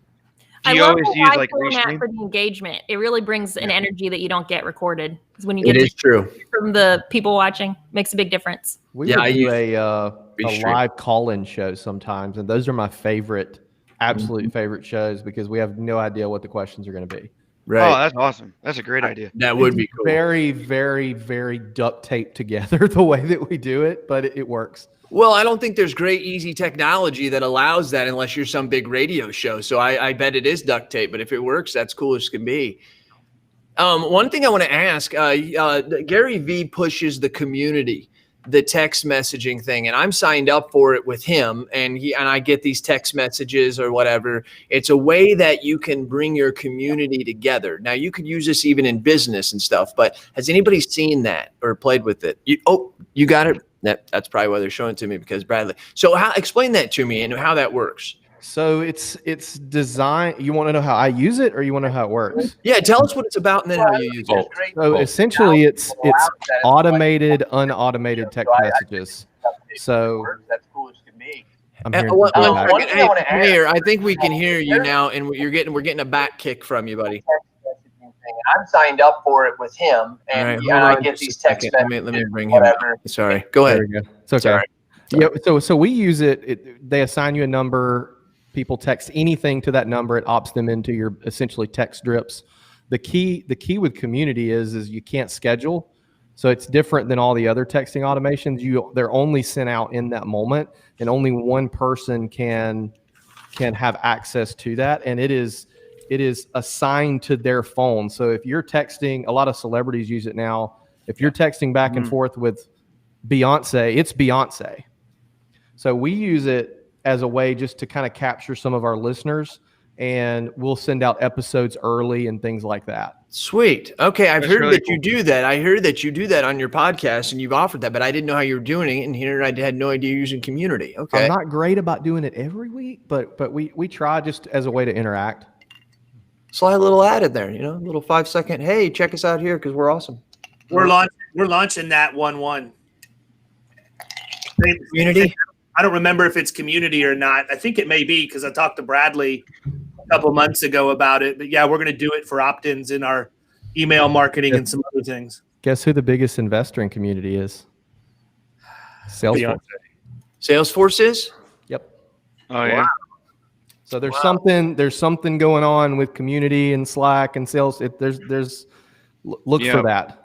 Do you always use like format restream? for the engagement. It really brings an energy that you don't get recorded. Because when you It get is true. from the people watching, makes a big difference. We would do a live call-in show sometimes, and those are my absolute favorite shows because we have no idea what the questions are going to be. Right. Oh, that's awesome. That's a great idea. That would be cool. Very, very, very duct taped together the way that we do it, but it works. Well, I don't think there's great, easy technology that allows that unless you're some big radio show. So I bet it is duct tape, but if it works, that's cool as can be. One thing I want to ask, Gary Vee pushes the community, the text messaging thing, and I'm signed up for it with him, and I get these text messages or whatever. It's a way that you can bring your community together. Now, you could use this even in business and stuff, but has anybody seen that or played with it? You got it? That's probably why they're showing it to me because Bradley. So explain that to me and how that works. So it's designed. You want to know how I use it, or you want to know how it works? Yeah, tell us what it's about and then how you use it. So essentially, it's automated, unautomated text messages. So that's cool as can be. I'm hearing One feedback. second, Mayor, I think we can hear you now, and we're getting a back kick from you, buddy. I'm signed up for it with him, and I get these text messages. Let me bring him up. Sorry, go ahead. There we go. It's okay. Yeah. So we use it. They assign you a number. People text anything to that number. It opts them into your essentially text drips. The key with community is you can't schedule. So it's different than all the other texting automations. They're only sent out in that moment, and only one person can have access to that. And it is assigned to their phone. So if you're texting, a lot of celebrities use it now. If you're texting back and forth with Beyonce, it's Beyonce. So we use it as a way just to kind of capture some of our listeners, and we'll send out episodes early and things like that. Sweet. Okay, I've heard really that you do that. I heard that you do that on your podcast, and you've offered that, but I didn't know how you were doing it. And here I had no idea you're using community. Okay. I'm not great about doing it every week, but we try just as a way to interact. Slide a little ad in there, a little 5-second. Hey, check us out here because we're awesome. We're launching that 1-1. Community. I don't remember if it's community or not. I think it may be because I talked to Bradley a couple months ago about it. But yeah, we're going to do it for opt-ins in our email marketing and some other things. Guess who the biggest investor in community is? Salesforce. Salesforce is? Yep. Oh yeah. So there's something going on with community and Slack and sales. Look for that.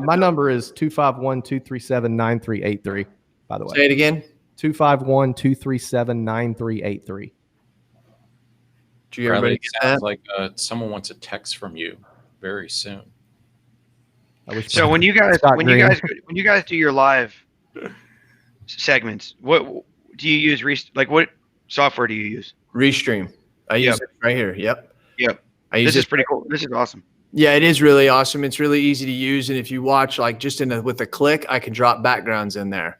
My number is 251-237-9383, by the way. Say it again. 251-237-9383. Do you everybody get that? Sounds like someone wants a text from you very soon. So when you guys do your live segments, what do you use? What software do you use? Restream. I use it right here. Yep. This is pretty cool. This is awesome. Yeah, it is really awesome. It's really easy to use, and if you watch with a click, I can drop backgrounds in there.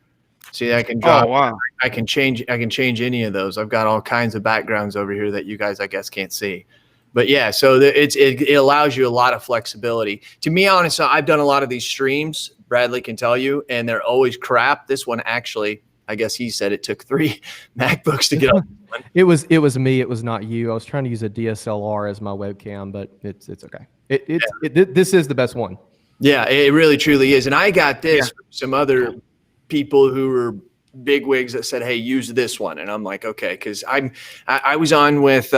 See, I can drop. Oh wow! I can change any of those. I've got all kinds of backgrounds over here that you guys, I guess, can't see. But yeah, so it allows you a lot of flexibility. To be honest, I've done a lot of these streams. Bradley can tell you, and they're always crap. This one actually, I guess he said it took 3 MacBooks to get up. It was me. It was not you. I was trying to use a DSLR as my webcam, but it's okay. This is the best one. Yeah, it really truly is. And I got this from some other people who were bigwigs that said, "Hey, use this one." And I'm like, okay, because I was on with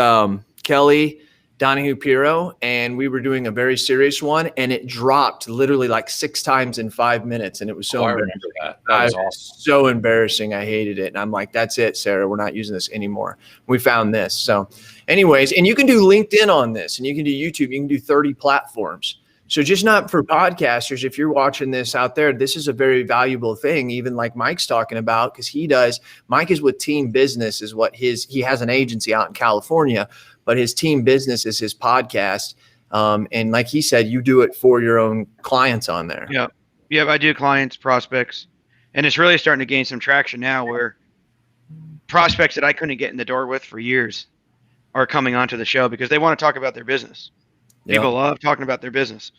Kelly Donahue Piro, and we were doing a very serious one, and it dropped literally like 6 times in 5 minutes, and it was so embarrassing. That was awesome. So embarrassing. I hated it, and I'm like, "That's it, Sarah. We're not using this anymore." We found this. So, anyways, and you can do LinkedIn on this, and you can do YouTube. You can do 30 platforms. So just not for podcasters. If you're watching this out there, this is a very valuable thing, even like Mike's talking about, because Mike is with Team Business is what he has an agency out in California, but his Team Business is his podcast. And like he said, you do it for your own clients on there. Yeah. I do clients, prospects, and it's really starting to gain some traction now where prospects that I couldn't get in the door with for years are coming onto the show because they want to talk about their business. People love talking about their business.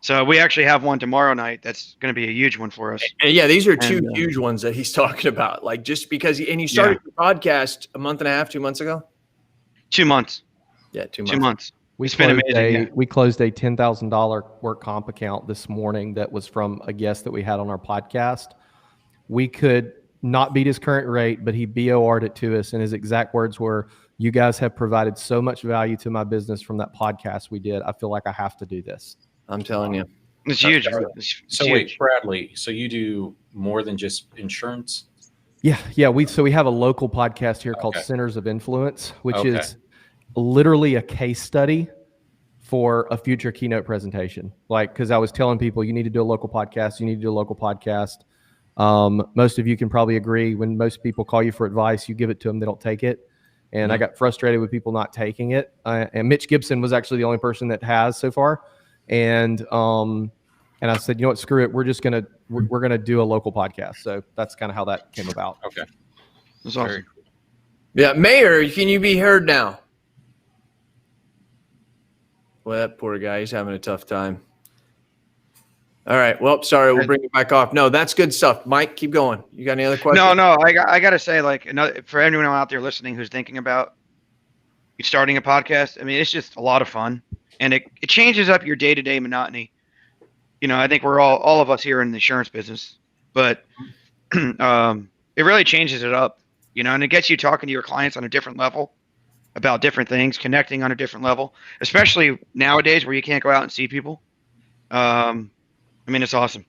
So we actually have one tomorrow night that's going to be a huge one for us. And yeah, these are two huge ones that he's talking about. Like just because you started your podcast a month and a half, 2 months ago? 2 months. Yeah, 2 months. 2 months. We closed a $10,000 work comp account this morning that was from a guest that we had on our podcast. We could not beat his current rate, but he BOR'd it to us, and his exact words were, "You guys have provided so much value to my business from that podcast we did. I feel like I have to do this." I'm telling you. It's huge. Wait, Bradley, so you do more than just insurance? Yeah. We have a local podcast here called Centers of Influence, which is literally a case study for a future keynote presentation. Like, because I was telling people, you need to do a local podcast. Most of you can probably agree when most people call you for advice, you give it to them, they don't take it. And I got frustrated with people not taking it. And Mitch Gibson was actually the only person that has so far. And I said, you know what, screw it. We're gonna do a local podcast. So that's kind of how that came about. Okay. That's awesome. Yeah, Mayor, can you be heard now? Well, that poor guy, he's having a tough time. All right. Well, sorry, we'll bring it back off. No, that's good stuff. Mike, keep going. You got any other questions? No. I got to say, for anyone out there listening who's thinking about starting a podcast, I mean, it's just a lot of fun, and it changes up your day-to-day monotony. I think we're all of us here in the insurance business, but it really changes it up, and it gets you talking to your clients on a different level about different things, connecting on a different level, especially nowadays where you can't go out and see people. I mean, it's awesome.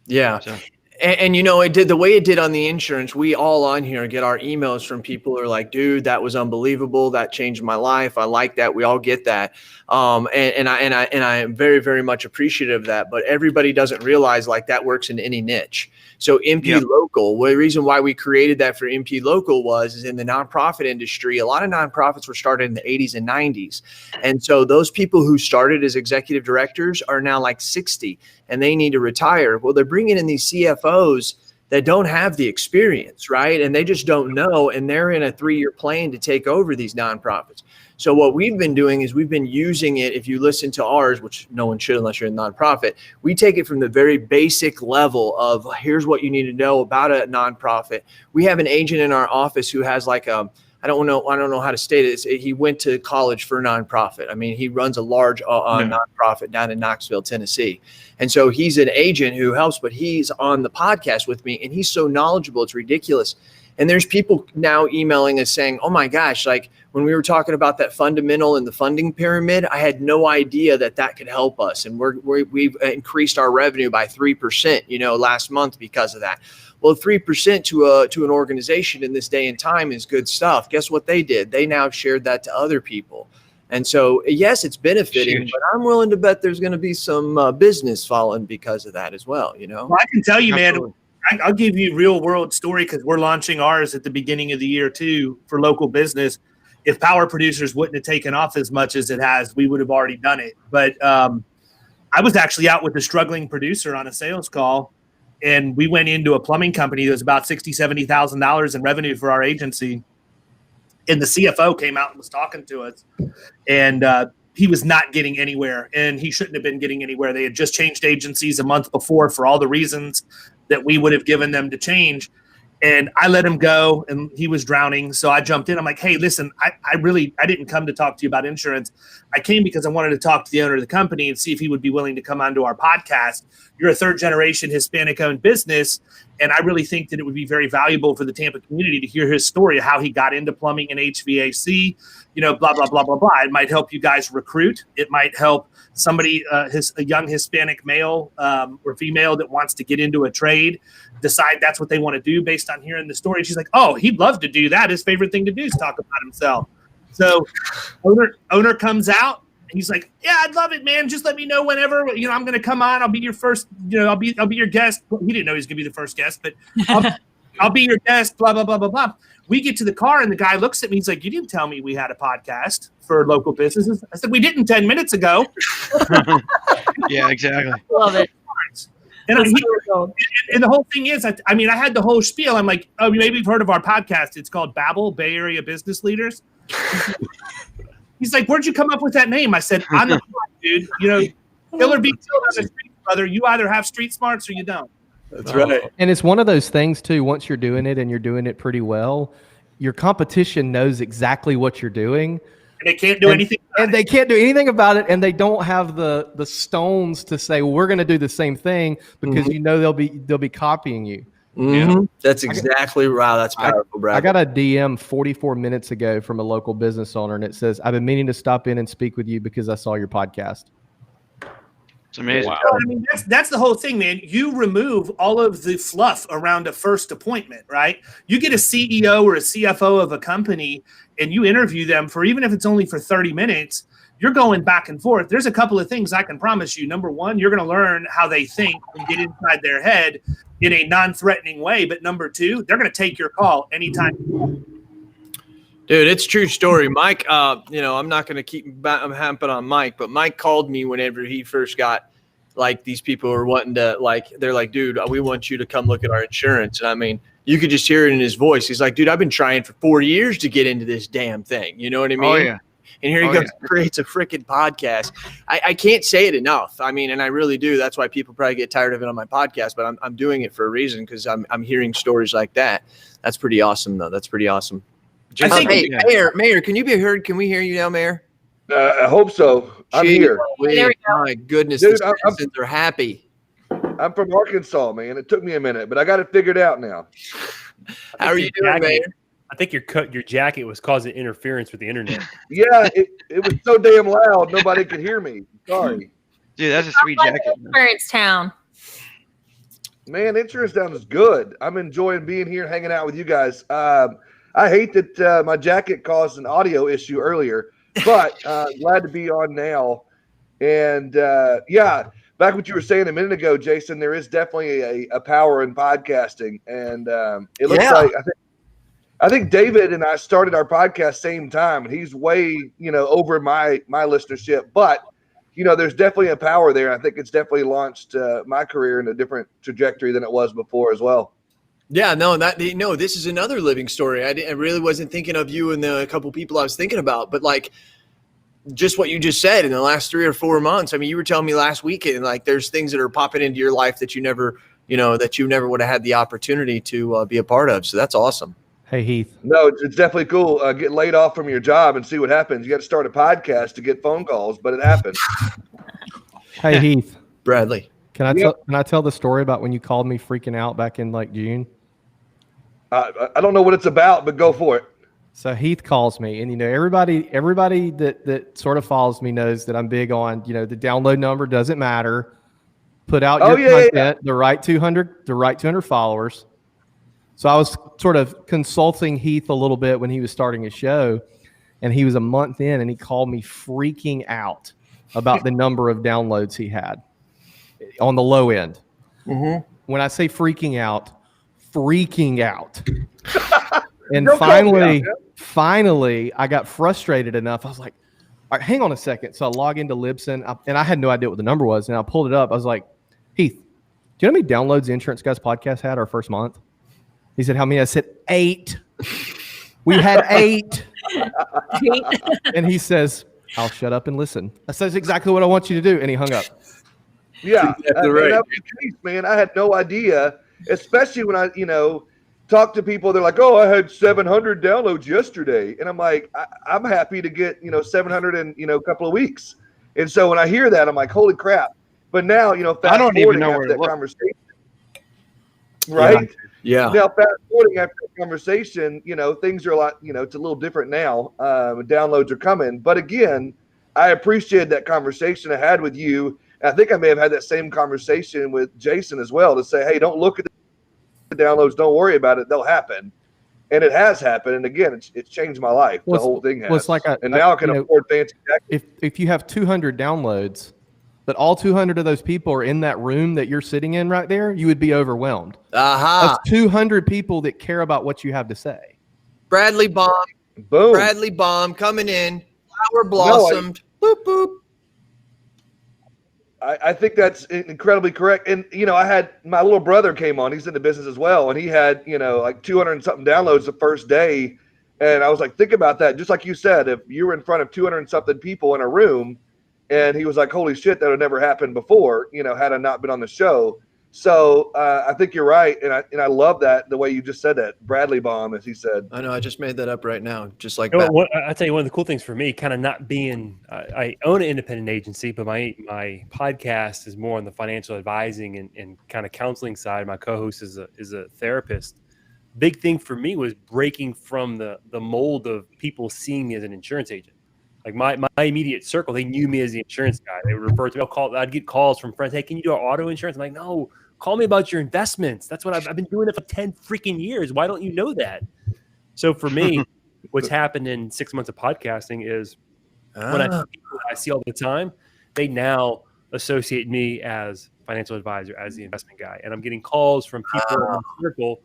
Yeah. So. And it did the way it did on the insurance. We all on here get our emails from people who are like, dude, that was unbelievable. That changed my life. I like that. We all get that. And I am very, very much appreciative of that. But everybody doesn't realize like that works in any niche. So MP Local, the reason why we created that for MP Local is in the nonprofit industry, a lot of nonprofits were started in the 80s and 90s. And so those people who started as executive directors are now like 60 and they need to retire. Well, they're bringing in these CFOs that don't have the experience, right? And they just don't know. And they're in a 3-year plan to take over these nonprofits. So what we've been doing is we've been using it. If you listen to ours, which no one should unless you're a nonprofit, we take it from the very basic level of here's what you need to know about a nonprofit. We have an agent in our office who has like I I don't know how to state it. He went to college for a nonprofit. I mean, he runs a large nonprofit down in Knoxville, Tennessee. And so he's an agent who helps, but he's on the podcast with me and he's so knowledgeable. It's ridiculous. And there's people now emailing us saying, oh my gosh, like when we were talking about that fundamental and the funding pyramid, I had no idea that could help us. And we've increased our revenue by 3%, last month because of that. Well, 3% to an organization in this day and time is good stuff. Guess what they did? They now shared that to other people. And so, yes, it's benefiting, but I'm willing to bet there's going to be some business falling because of that as well, Well, I can tell you, man, I'll give you a real world story because we're launching ours at the beginning of the year too for local business. If Power Producers wouldn't have taken off as much as it has, we would have already done it. But I was actually out with a struggling producer on a sales call, and we went into a plumbing company that was about $60,000, $70,000 in revenue for our agency. And the CFO came out and was talking to us, and he was not getting anywhere, and he shouldn't have been getting anywhere. They had just changed agencies a month before for all the reasons that we would have given them to change. And I let him go, and he was drowning. So I jumped in. I'm like, hey, listen, I didn't come to talk to you about insurance. I came because I wanted to talk to the owner of the company and see if he would be willing to come onto our podcast. You're a third generation Hispanic owned business. And I really think that it would be very valuable for the Tampa community to hear his story of how he got into plumbing and HVAC, blah, blah, blah, blah, blah. It might help you guys recruit. It might help somebody, a young Hispanic male or female that wants to get into a trade, decide that's what they want to do based on hearing the story. She's like, oh, he'd love to do that. His favorite thing to do is talk about himself. So owner comes out. He's like, yeah, I'd love it, man. Just let me know whenever, I'm going to come on. I'll be your first, I'll be your guest. He didn't know he was going to be the first guest, but I'll be your guest, blah, blah, blah, blah, blah. We get to the car and the guy looks at me. He's like, you didn't tell me we had a podcast for local businesses. I said, we didn't 10 minutes ago. Yeah, exactly. Love it. And the whole thing is, I had the whole spiel. I'm like, oh, maybe you've heard of our podcast. It's called Babel, Bay Area Business Leaders. He's like, where'd you come up with that name? I said, I'm the dude. Killer be killed on the street, brother. You either have street smarts or you don't. That's right. And it's one of those things too, once you're doing it and you're doing it pretty well, your competition knows exactly what you're doing. And they can't do anything. And they can't do anything about it. And they don't have the stones to say, well, we're going to do the same thing because they'll be copying you. Mm-hmm. That's exactly right. That's powerful, Brad. I got a DM 44 minutes ago from a local business owner, and it says, I've been meaning to stop in and speak with you because I saw your podcast. It's amazing. Wow. That's the whole thing, man. You remove all of the fluff around a first appointment, right? You get a CEO or a CFO of a company and you interview them for, even if it's only for 30 minutes, you're going back and forth. There's a couple of things I can promise you. Number one, you're going to learn how they think and get inside their head in a non-threatening way. But number two, they're going to take your call anytime. Dude, it's true story. Mike, I'm not going to keep hamping on Mike, but Mike called me whenever he first got, these people were wanting to, they're like, dude, we want you to come look at our insurance. And I mean, you could just hear it in his voice. He's like, dude, I've been trying for 4 years to get into this damn thing. You know what I mean? Oh, yeah. And here he goes, creates a freaking podcast. I can't say it enough. I mean, and I really do. That's why people probably get tired of it on my podcast, but I'm doing it for a reason because I'm hearing stories like that. That's pretty awesome, though. That's pretty awesome. Hey, Mayor, can you be heard? Can we hear you now, Mayor? I hope so. I'm here. There we go. My goodness, dude, the citizens are happy. I'm from Arkansas, man. It took me a minute, but I got it figured out now. How are you doing, Mayor? I think your jacket was causing interference with the internet. Yeah, it was so damn loud, nobody could hear me. Sorry. Dude, that's a sweet jacket. Insurance Town. Man, Insurance Town is good. I'm enjoying being here, hanging out with you guys. I hate that my jacket caused an audio issue earlier, but glad to be on now. And back what you were saying a minute ago, Jason, there is definitely a power in podcasting. And it looks like I think David and I started our podcast same time, and he's way, over my listenership. But, there's definitely a power there. I think it's definitely launched my career in a different trajectory than it was before as well. Yeah, this is another living story. I really wasn't thinking of you and the couple people I was thinking about, but just what you just said in the last 3 or 4 months. I mean, you were telling me last weekend, there's things that are popping into your life that you never would have had the opportunity to be a part of. So that's awesome. Hey, Heath. No, it's definitely cool. Get laid off from your job and see what happens. You got to start a podcast to get phone calls, but it happened. Hey, Heath. Bradley. Can I tell the story about when you called me freaking out back in like June? I don't know what it's about, but go for it. So Heath calls me, and everybody that sort of follows me knows that I'm big on the download number doesn't matter. Put out your content, the right 200 followers. So I was sort of consulting Heath a little bit when he was starting a show, and he was a month in, and he called me freaking out about the number of downloads he had on the low end. Mm-hmm. When I say freaking out. And finally, I got frustrated enough. I was like, all right, hang on a second. So I log into Lipstone, and I had no idea what the number was. And I pulled it up. I was like, Heath, do you know how many downloads the Insurance Guys podcast had our first month? He said, how many? I said, 8. We had 8. And he says, I'll shut up and listen. I said, that's exactly what I want you to do. And he hung up. Yeah, that was the case, man. I had no idea, especially when I, talk to people. They're like, oh, I had 700 downloads yesterday. And I'm like, I'm happy to get, 700 in, a couple of weeks. And so when I hear that, I'm like, holy crap. But now, I don't even know where that conversation. Right? Yeah. Now, fast forwarding after the conversation, things are a lot, it's a little different now. Downloads are coming. But again, I appreciated that conversation I had with you. And I think I may have had that same conversation with Jason as well to say, hey, don't look at the downloads. Don't worry about it. They'll happen. And it has happened. And again, it's changed my life. The whole thing has. Well, it's like now I can afford fancy jackets. If you have 200 downloads, but all 200 of those people are in that room that you're sitting in right there, you would be overwhelmed. Aha. That's 200 people that care about what you have to say. Bradley Bomb. Boom. Bradley Bomb coming in. Flower blossomed. Boop, boop. I think that's incredibly correct. And, I had my little brother came on. He's in the business as well. And he had, like 200 and something downloads the first day. And I was like, think about that. Just like you said, if you were in front of 200 and something people in a room, and he was like, holy shit, that would never happened before, had I not been on the show. So I think you're right. And I love that, the way you just said that. Bradley Bomb, as he said. I know. I just made that up right now. Just like that. I'll tell you, one of the cool things for me, kind of not being, I own an independent agency, but my podcast is more on the financial advising and kind of counseling side. My co-host is a therapist. Big thing for me was breaking from the mold of people seeing me as an insurance agent. Like my immediate circle, they knew me as the insurance guy. They would refer to me. I'd get calls from friends. Hey, can you do our auto insurance? I'm like, no, call me about your investments. That's what I've been doing it for 10 freaking years. Why don't you know that? So for me, what's happened in 6 months of podcasting is when I see all the time, they now associate me as financial advisor, as the investment guy. And I'm getting calls from people in the circle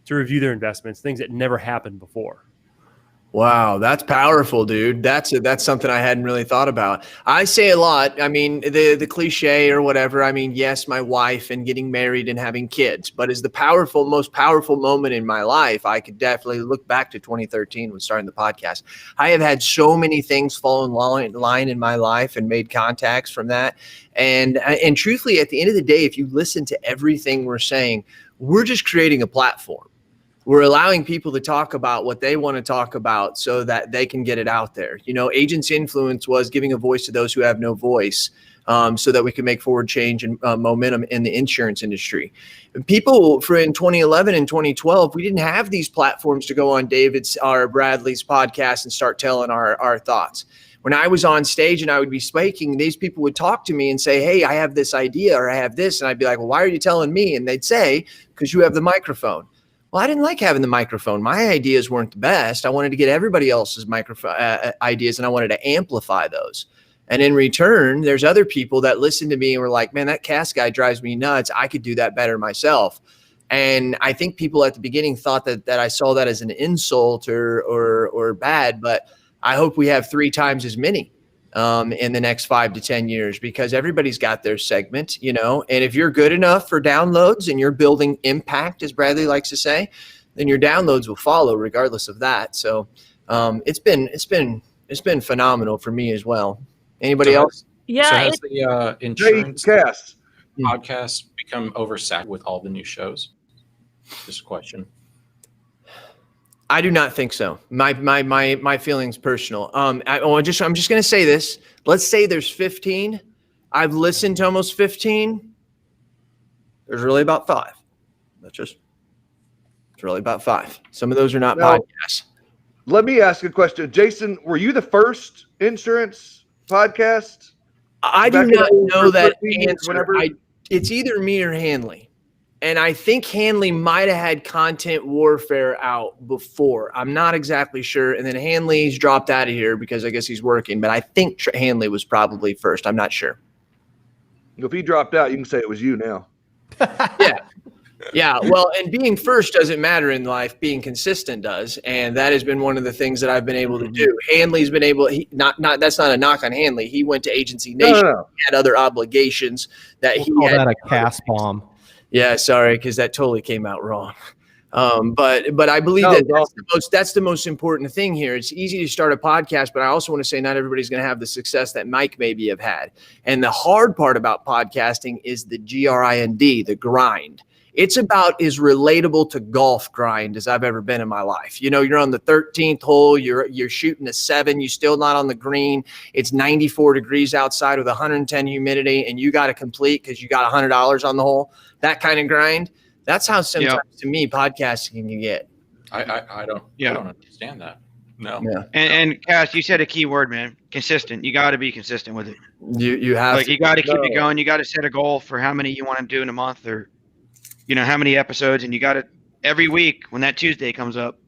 to review their investments, things that never happened before. Wow, that's powerful, dude. That's something I hadn't really thought about. I say a lot. I mean, the cliche or whatever. I mean, yes, my wife and getting married and having kids, but is the most powerful moment in my life. I could definitely look back to 2013 when starting the podcast. I have had so many things fall in line in my life and made contacts from that. And truthfully, at the end of the day, if you listen to everything we're saying, we're just creating a platform. We're allowing people to talk about what they want to talk about so that they can get it out there. Agents' influence was giving a voice to those who have no voice, so that we can make forward change and momentum in the insurance industry. People in 2011 and 2012, we didn't have these platforms to go on David's or Bradley's podcast and start telling our thoughts. When I was on stage and I would be speaking, these people would talk to me and say, hey, I have this idea or I have this. And I'd be like, well, why are you telling me? And they'd say, because you have the microphone. Well, I didn't like having the microphone. My ideas weren't the best. I wanted to get everybody else's microphone ideas, and I wanted to amplify those. And in return, there's other people that listen to me and were like, man, that cast guy drives me nuts. I could do that better myself. And I think people at the beginning thought that I saw that as an insult or bad, but I hope we have 3 times as many in the next 5 to 10 years, because everybody's got their segment, and if you're good enough for downloads and you're building impact, as Bradley likes to say, then your downloads will follow regardless of that. So it's been phenomenal for me as well. Anybody else? Yeah. So has the insurance podcast become oversaturated with all the new shows? Just a question. I do not think so. My feelings personal. I'm just going to say this. Let's say there's 15. I've listened to almost 15. There's really about 5. It's really about 5. Some of those are not podcasts. Let me ask a question. Jason, were you the first insurance podcast? I do not know that answer. It's either me or Hanley. And I think Hanley might have had Content Warfare out before. I'm not exactly sure. And then Hanley's dropped out of here because I guess he's working. But I think Hanley was probably first. I'm not sure. If he dropped out, you can say it was you now. Yeah. Yeah. Well, and being first doesn't matter in life. Being consistent does. And that has been one of the things that I've been able to do. Hanley's been able that's not a knock on Hanley. He went to Agency Nation. No. He had other obligations that he had. That a cast bomb. Yeah, sorry, because that totally came out wrong. But I believe that's the most important thing here. It's easy to start a podcast, but I also want to say not everybody's going to have the success that Mike maybe have had. And the hard part about podcasting is the grind, the grind. It's about as relatable to golf grind as I've ever been in my life. You know, you're on the 13th hole, you're shooting a 7, you're still not on the green. It's 94 degrees outside with 110 humidity, and you got to complete because you got $100 on the hole. That kind of grind. That's how sometimes to me podcasting can get. I don't understand that. No. Yeah. And Cass, you said a key word, man. Consistent. You got to be consistent with it. You have you got to keep it going. You got to set a goal for how many you want to do in a month, or how many episodes, and you got to every week when that Tuesday comes up,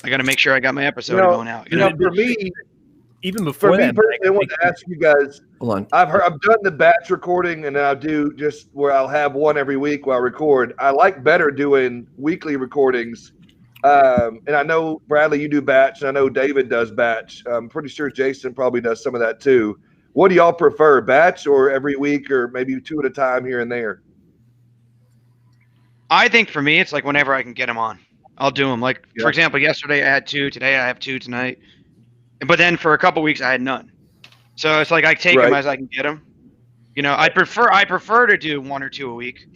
I got to make sure I got my episode going out. For me, even before that, I want to ask you guys. Hold on. I've done the batch recording, and I'll do just where I'll have one every week while I record. I like better doing weekly recordings. And I know, Bradley, you do batch, and I know David does batch. I'm pretty sure Jason probably does some of that too. What do y'all prefer, batch or every week, or maybe 2 at a time here and there? I think for me, it's like whenever I can get them on, I'll do them. Like, for example, yesterday I had 2. Today I have 2 tonight. But then for a couple weeks I had none. So it's like I take them as I can get them. I prefer to do 1 or 2 a week.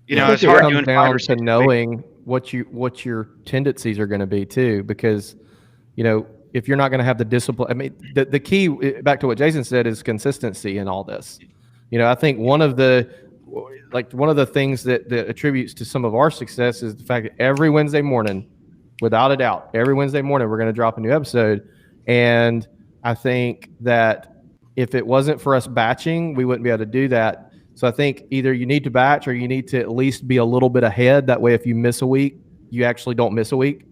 It's hard doing 5 or 6 to knowing what your tendencies are going to be too, because if you're not going to have the discipline, I mean, the key back to what Jason said is consistency in all this. I think one of the things that attributes to some of our success is the fact that every Wednesday morning, without a doubt, every Wednesday morning we're going to drop a new episode. And I think that if it wasn't for us batching, we wouldn't be able to do that. So I think either you need to batch or you need to at least be a little bit ahead. That way, if you miss a week, you actually don't miss a week.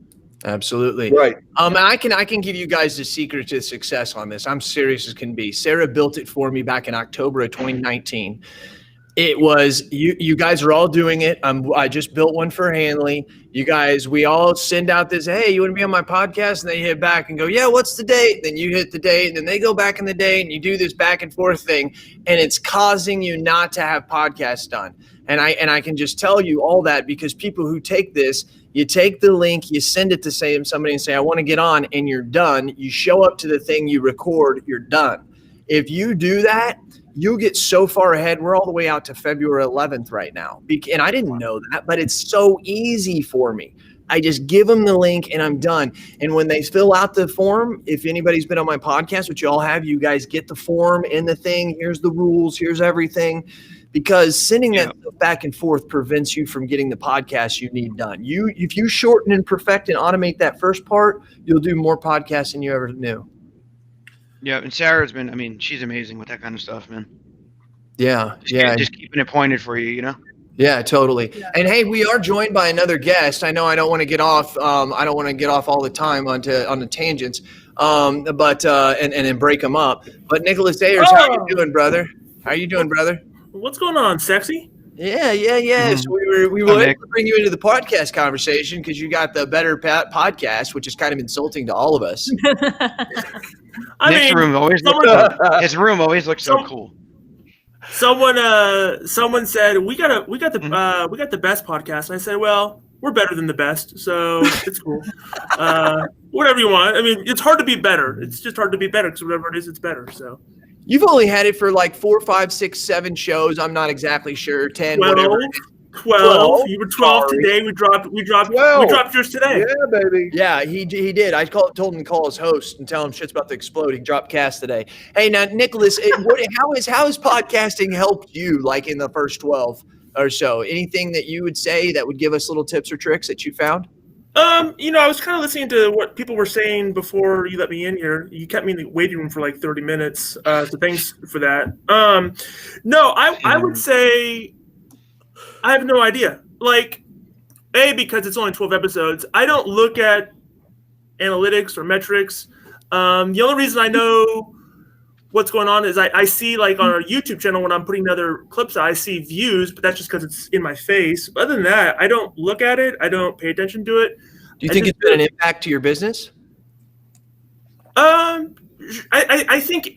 Absolutely. Right. I can give you guys the secret to success on this. I'm serious as can be. Sarah built it for me back in October of 2019. It was you guys are all doing it. I just built one for Hanley. You guys, we all send out this, hey, you want to be on my podcast? And they hit back and go, yeah, what's the date? Then you hit the date, and then they go back in the day, and you do this back and forth thing, and it's causing you not to have podcasts done. And I can just tell you all that because people who take this, you take the link, you send it to somebody and say, I want to get on, and you're done. You show up to the thing, you record, you're done. If you do that, you'll get so far ahead. We're all the way out to February 11th right now. And I didn't know that, but it's so easy for me. I just give them the link and I'm done. And when they fill out the form, if anybody's been on my podcast, which you all have, you guys get the form in the thing. Here's the rules. Here's everything. Because sending that back and forth prevents you from getting the podcast you need done. If you shorten and perfect and automate that first part, you'll do more podcasts than you ever knew. Yeah, and Sarah's been, she's amazing with that kind of stuff, man. Yeah, just keeping it pointed for you, Yeah, totally. Yeah. And hey, we are joined by another guest. I know I don't want to get off. I don't want to get off all the time on the tangents, but then break them up. But Nicholas Ayers, how you doing, brother? How you doing, brother? What's going on, sexy? Yeah. Mm-hmm. So we wanted to bring you into the podcast conversation because you got the better podcast, which is kind of insulting to all of us. His room always looks so cool. Someone said we got the best podcast. And I said, well, we're better than the best, so it's cool. Whatever you want. I mean, it's hard to be better. It's just hard to be better because whatever it is, it's better. So you've only had it for like 4, 5, 6, 7 shows. I'm not exactly sure. 10, 12, whatever. 12. You were 12 today. We dropped yours today. Yeah, baby. Yeah, he did. I told him to call his host and tell him shit's about to explode. He dropped cast today. Hey, now Nicholas, how has podcasting helped you, like in the first 12 or so? Anything that you would say that would give us little tips or tricks that you found? I was kind of listening to what people were saying before you let me in here. You kept me in the waiting room for like 30 minutes. So thanks for that. No, I would say I have no idea. Like, because it's only 12 episodes, I don't look at analytics or metrics. The only reason I know what's going on is I see, like, on our YouTube channel when I'm putting other clips out, I see views, but that's just because it's in my face. But other than that, I don't look at it. I don't pay attention to it. Do you think it's been an impact to your business? I think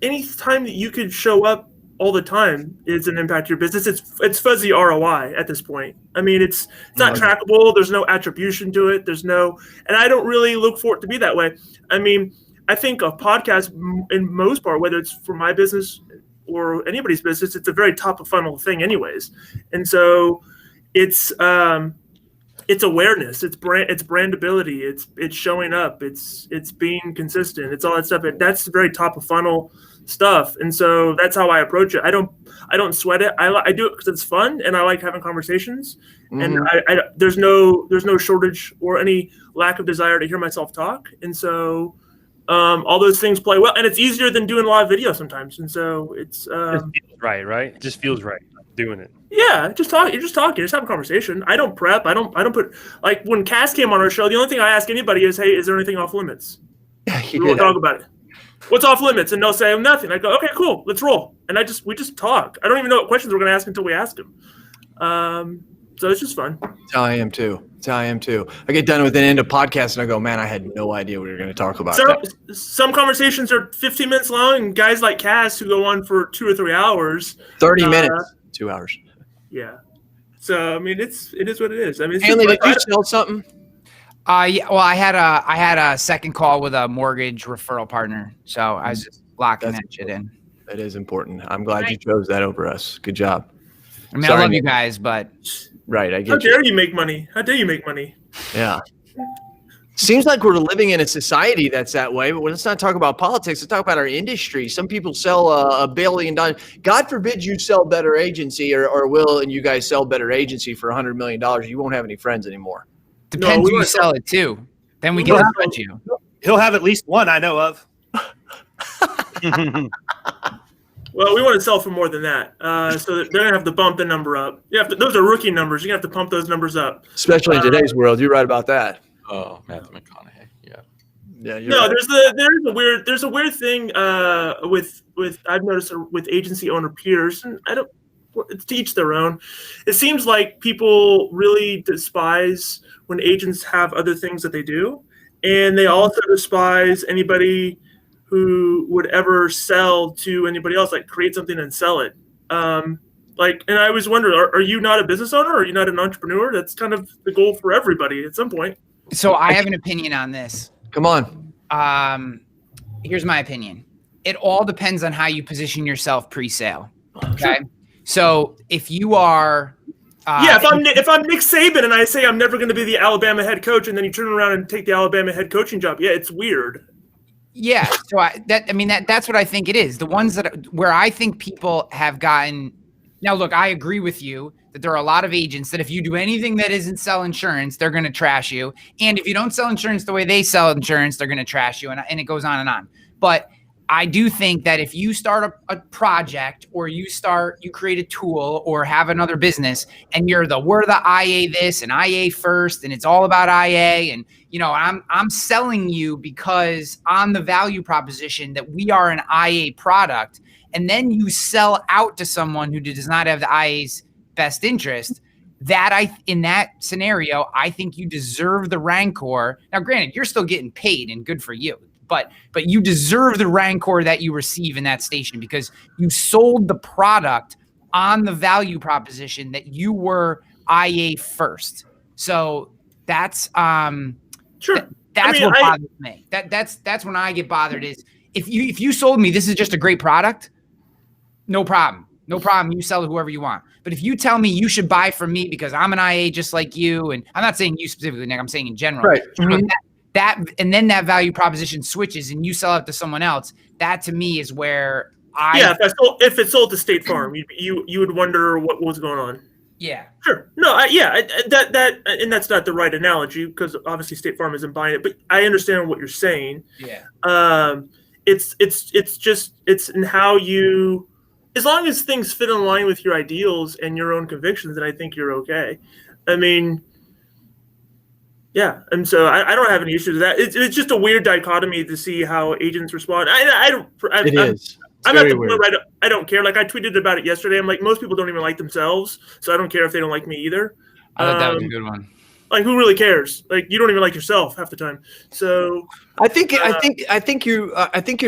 any time that you could show up all the time is an impact to your business. It's fuzzy ROI at this point. I mean, it's not trackable. There's no attribution to it. And I don't really look for it to be that way. I mean, I think a podcast, in most part, whether it's for my business or anybody's business, it's a very top of funnel thing, anyways. And so it's awareness, it's brandability, it's showing up, it's being consistent, it's all that stuff. That's very top of funnel stuff. And so that's how I approach it. I don't sweat it. I do it because it's fun and I like having conversations. And there's no shortage or any lack of desire to hear myself talk. And so all those things play well, and it's easier than doing a lot of video sometimes. And so it's right. It just feels right doing it. Yeah, just talk. You're just talking. Just have a conversation. I don't prep. I don't put, like, when Cass came on our show, the only thing I ask anybody is, hey, is there anything off limits? Yeah, we'll talk about it. What's off limits? And they'll say nothing. I go, okay, cool, let's roll. And we just talk. I don't even know what questions we're going to ask until we ask them. So it's just fun. That's how I am too. I get done with an end of podcast and I go, man, I had no idea we were going to talk about that. Some conversations are 15 minutes long, and guys like Cass who go on for 2 or 3 hours. 30 minutes, 2 hours. Yeah. So I mean, it is what it is. I mean, Hanley, did you sell something? Yeah. Well, I had a second call with a mortgage referral partner, so I was just locking that shit in. That is important. I'm glad you chose that over us. Good job. I mean, I love you guys, but right, I get. How dare you make money? How dare you make money? Yeah. Seems like we're living in a society that's that way, but let's not talk about politics. Let's talk about our industry. Some people sell $1 billion. God forbid you sell Better Agency or Will and you guys sell Better Agency for $100 million. You won't have any friends anymore. Depends who you sell it to. Then we can judge you. He'll have at least one I know of. Well, we want to sell for more than that. So they're going to have to bump the number up. Those are rookie numbers. You're going to have to pump those numbers up. Especially in today's world. You're right about that. Oh, Matthew McConaughey. Yeah. Yeah. No, right. there's a weird thing with I've noticed with agency owner peers, and it's to each their own. It seems like people really despise when agents have other things that they do, and they also despise anybody who would ever sell to anybody else, like create something and sell it. And I always wonder, are you not a business owner? Are you not an entrepreneur? That's kind of the goal for everybody at some point. So I have an opinion on this. Come on. Here's my opinion. It all depends on how you position yourself pre-sale. Okay. So if you are, if I'm Nick Saban and I say I'm never going to be the Alabama head coach, and then you turn around and take the Alabama head coaching job, it's weird. Yeah. So that's what I think it is. The ones where I think people have gotten. Now, look, I agree with you that there are a lot of agents that if you do anything that isn't sell insurance, they're going to trash you. And if you don't sell insurance the way they sell insurance, they're going to trash you. And it goes on and on. But I do think that if you start a project or you create a tool or have another business and we're the IA this and IA first, and it's all about IA. And, I'm selling you because on the value proposition that we are an IA product. And then you sell out to someone who does not have the IA's best interest, in that scenario, I think you deserve the rancor. Now, granted, you're still getting paid and good for you, but you deserve the rancor that you receive in that station because you sold the product on the value proposition that you were IA first. So that's sure. What bothers me. That's when I get bothered is if you sold me this is just a great product, no problem. No problem. You sell to whoever you want. But if you tell me you should buy from me because I'm an IA just like you, and I'm not saying you specifically, Nick, I'm saying in general. Right. That and then that value proposition switches and you sell it to someone else. That to me is where if it's sold to State Farm, you would wonder what was going on. Yeah. Sure. No. And that's not the right analogy because obviously State Farm isn't buying it. But I understand what you're saying. Yeah. It's in how you, as long as things fit in line with your ideals and your own convictions, then I think you're okay. I mean, yeah. And so I don't have any issues with that. It's just a weird dichotomy to see how agents respond. I'm at the point where I don't care. Like I tweeted about it yesterday. I'm like, most people don't even like themselves, so I don't care if they don't like me either. I thought that was a good one. Like, who really cares? Like, you don't even like yourself half the time. So I think you're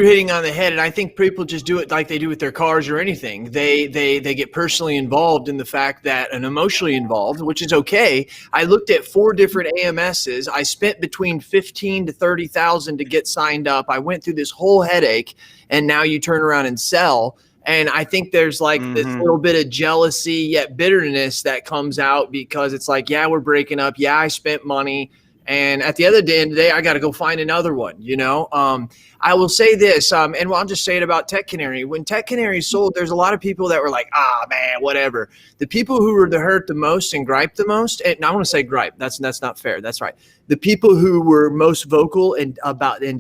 hitting on the head, and I think people just do it like they do with their cars or anything. They get personally involved in the fact that, and emotionally involved, which is okay. I looked at 4 different AMSs. I spent between $15,000 to $30,000 to get signed up. I went through this whole headache, and now you turn around and sell. And I think there's like this little bit of jealousy yet bitterness that comes out because it's like, yeah, we're breaking up. Yeah, I spent money. And at the end of the day, I got to go find another one, you know? I will say this, and I'll just say it about Tech Canary. When Tech Canary sold, there's a lot of people that were like, man, whatever. The people who were hurt the most and gripe the most, and I want to say gripe. That's not fair. That's right. The people who were most vocal and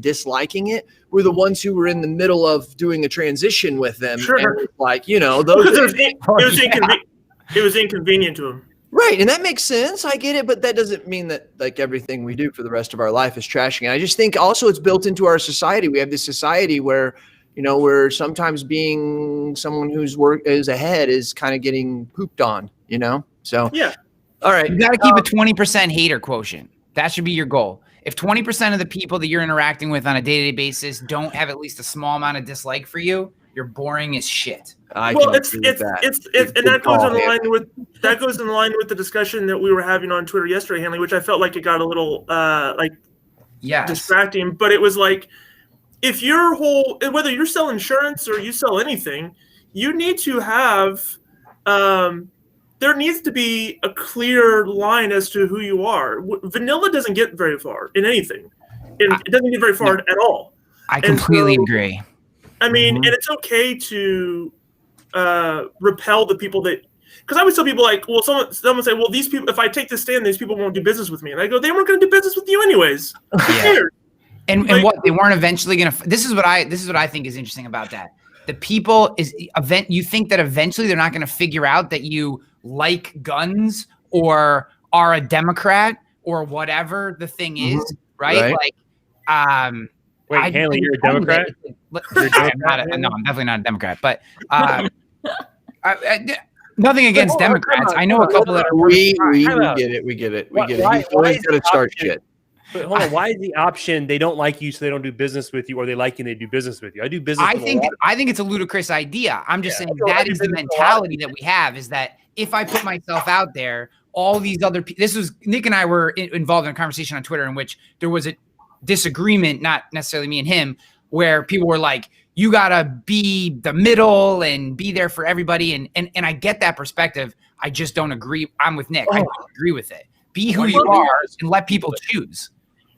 disliking it were the ones who were in the middle of doing a transition with them. Sure. And like, you know, those it was inconvenient to them. Right, and that makes sense. I get it, but that doesn't mean that like everything we do for the rest of our life is trashing. And I just think also it's built into our society. We have this society where, you know, where sometimes being someone whose work is ahead is kind of getting pooped on, you know? So yeah. All right. You got to keep a 20% hater quotient. That should be your goal. If 20% of the people that you're interacting with on a day-to-day basis don't have at least a small amount of dislike for you, you're boring as shit. And that goes in line with the discussion that we were having on Twitter yesterday, Hanley, which I felt like it got a little distracting. But it was like, if whether you sell insurance or you sell anything, you need to have there needs to be a clear line as to who you are. Vanilla doesn't get very far in anything. It doesn't get very far at all. I completely agree. I mean, and it's okay to repel the people that, because I always tell people like, well, someone say, well, these people, if I take this stand, these people won't do business with me. And I go, they weren't going to do business with you anyways. Who cares? And what they weren't eventually going to, this is what I think is interesting about that. The people you think that eventually they're not going to figure out that you like guns or are a Democrat or whatever the thing is, right? Like, wait, Hanley, you're a Democrat? I'm definitely not a Democrat, but nothing against Democrats. I know a couple that are. We get it. He's always going to start shit. But hold on, why is the option they don't like you, so they don't do business with you, or they like you and they do business with you? I do business. I think it's a ludicrous idea. I'm just saying that is the mentality that we have. Is that if I put myself out there, all these other people. This was Nick and I were involved in a conversation on Twitter in which there was a disagreement, not necessarily me and him, where people were like, you gotta be the middle and be there for everybody. And I get that perspective. I just don't agree. I'm with Nick. I don't agree with it. Be who you are and let people choose.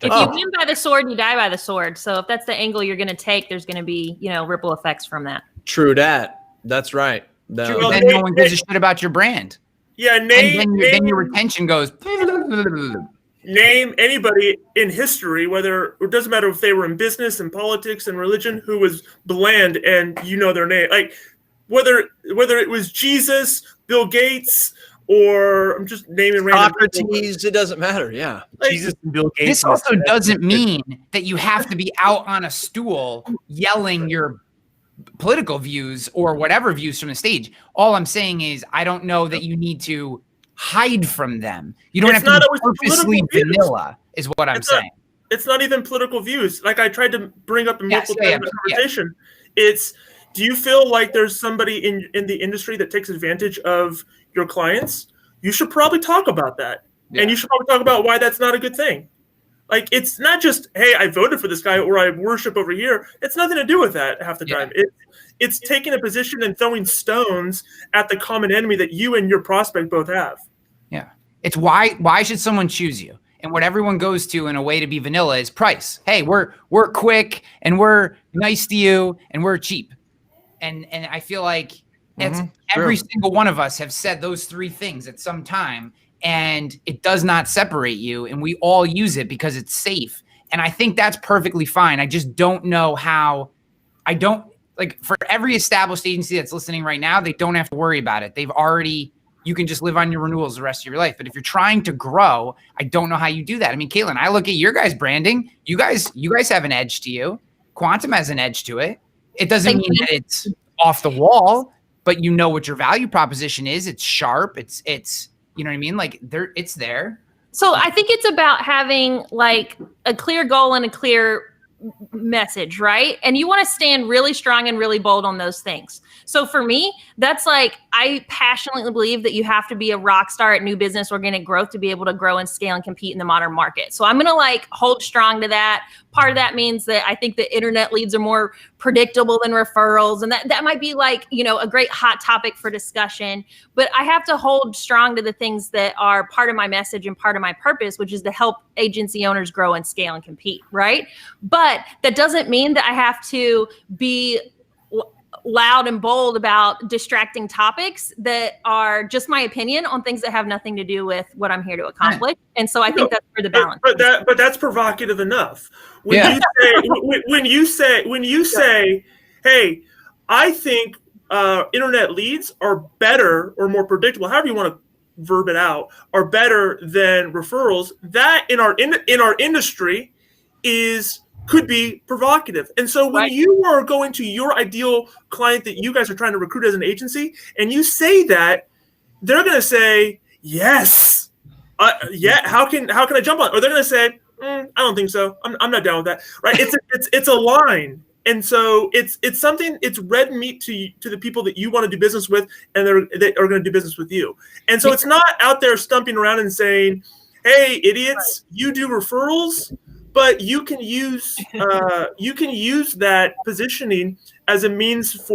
If you win by the sword, you die by the sword. So if that's the angle you're going to take, there's going to be, ripple effects from that. True that. That's right. Then no one gives a shit about your brand. Yeah, then your retention goes. Name anybody in history, it doesn't matter if they were in business and politics and religion, who was bland and you know their name. Like whether it was Jesus, Bill Gates, or I'm just naming random Socrates, it doesn't matter. Yeah. Like, Jesus and Bill Gates. This also doesn't mean that you have to be out on a stool yelling your political views or whatever views from the stage. All I'm saying is I don't know that you need to hide from them. You don't have to be purposely vanilla is what I'm saying. It's not even political views. Like I tried to bring up in multiple times in the conversation. It's, do you feel like there's somebody in the industry that takes advantage of your clients? You should probably talk about that. Yeah. And you should probably talk about why that's not a good thing. Like, it's not just, hey, I voted for this guy or I worship over here. It's nothing to do with that half the time. It's taking a position and throwing stones at the common enemy that you and your prospect both have. Yeah. It's why should someone choose you? And what everyone goes to in a way to be vanilla is price. Hey, we're quick and we're nice to you and we're cheap. And I feel like it's every single one of us have said those three things at some time, and it does not separate you, and we all use it because it's safe. And I think that's perfectly fine. I just don't know how. I don't like, for every established agency that's listening right now, they don't have to worry about it. You can just live on your renewals the rest of your life. But if you're trying to grow, I don't know how you do that. I mean, Katlyn, I look at your guys' branding. You guys have an edge to you. Quantum has an edge to it. It doesn't mean that it's off the wall, but you know what your value proposition is. It's sharp. It's you know what I mean? Like it's there. So I think it's about having like a clear goal and a clear message, right? And you want to stand really strong and really bold on those things. So for me, that's like, I passionately believe that you have to be a rock star at new business organic growth to be able to grow and scale and compete in the modern market. So I'm going to like hold strong to that. Part of that means that I think the internet leads are more predictable than referrals. And that might be like, you know, a great hot topic for discussion, but I have to hold strong to the things that are part of my message and part of my purpose, which is to help agency owners grow and scale and compete. Right. But that doesn't mean that I have to be loud and bold about distracting topics that are just my opinion on things that have nothing to do with what I'm here to accomplish. And so I think that's where the balance. But that's provocative enough. When you say, hey, I think internet leads are better or more predictable, however you want to verb it out, are better than referrals. That in our industry could be provocative. And so when you are going to your ideal client that you guys are trying to recruit as an agency, and you say that, they're going to say, yes, how can I jump on it? Or they're going to say, I don't think so. I'm not down with that. Right? It's a line. And so it's something, it's red meat to the people that you want to do business with, and they are going to do business with you. And so it's not out there stumping around and saying, hey, idiots, you do referrals, but you can use that positioning as a means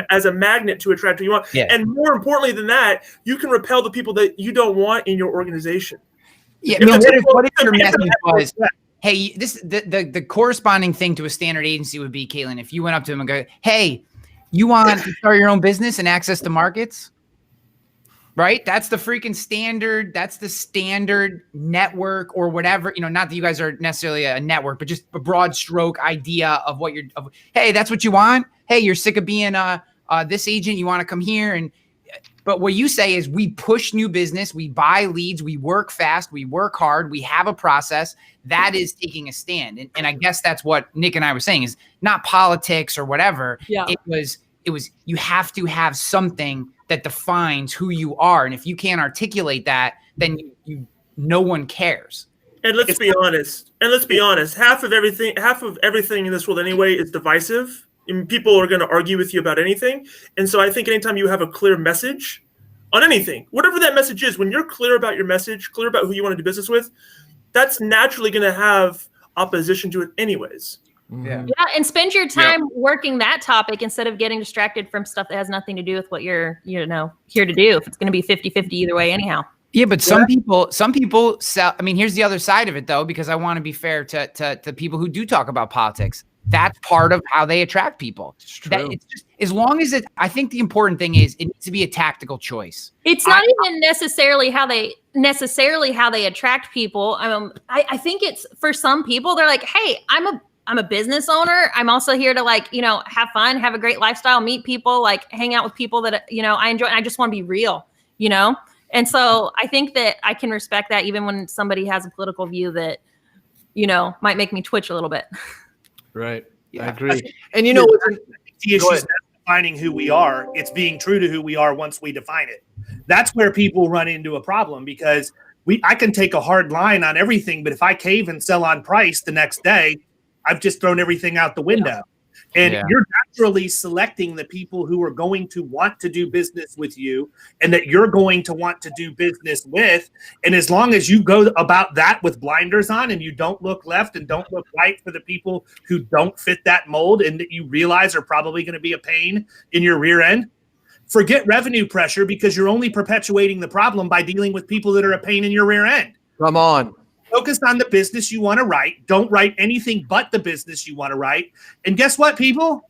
as a magnet to attract who you want. Yeah. And more importantly than that, you can repel the people that you don't want in your organization. Yeah, I mean, what if your message was, hey, the corresponding thing to a standard agency would be, Katlyn, if you went up to them and go, hey, you want to start your own business and access to markets? Right? That's the freaking standard. That's the standard network or whatever, you know, not that you guys are necessarily a network, but just a broad stroke idea of what hey, that's what you want. Hey, you're sick of being this agent. You want to come here. But what you say is we push new business. We buy leads. We work fast. We work hard. We have a process. That is taking a stand. And I guess that's what Nick and I were saying is not politics or whatever. Yeah. It was you have to have something that defines who you are. And if you can't articulate that, then no one cares. And let's be honest. Half of everything in this world anyway is divisive. And people are going to argue with you about anything. And so I think anytime you have a clear message on anything, whatever that message is, when you're clear about your message, clear about who you want to do business with, that's naturally going to have opposition to it anyways. Yeah, and spend your time working that topic instead of getting distracted from stuff that has nothing to do with what you're here to do. If it's going to be 50-50 either way anyhow. Yeah, but some people sell. I mean, here's the other side of it though, because I want to be fair to people who do talk about politics. That's part of how they attract people. It's true. It's just, as long as I think the important thing is it needs to be a tactical choice. It's not even necessarily how they attract people. I think it's for some people, they're like, hey, I'm a business owner. I'm also here to have fun, have a great lifestyle, meet people, hang out with people that, I enjoy. And I just want to be real, And so I think that I can respect that even when somebody has a political view that, might make me twitch a little bit. Right. Yeah. I agree. And the issue is not defining who we are. It's being true to who we are once we define it. That's where people run into a problem because I can take a hard line on everything, but if I cave and sell on price the next day, I've just thrown everything out the window. And you're naturally selecting the people who are going to want to do business with you and that you're going to want to do business with. And as long as you go about that with blinders on and you don't look left and don't look right for the people who don't fit that mold and that you realize are probably going to be a pain in your rear end, forget revenue pressure because you're only perpetuating the problem by dealing with people that are a pain in your rear end. Come on. Focus on the business you want to write. Don't write anything but the business you want to write. And guess what, people?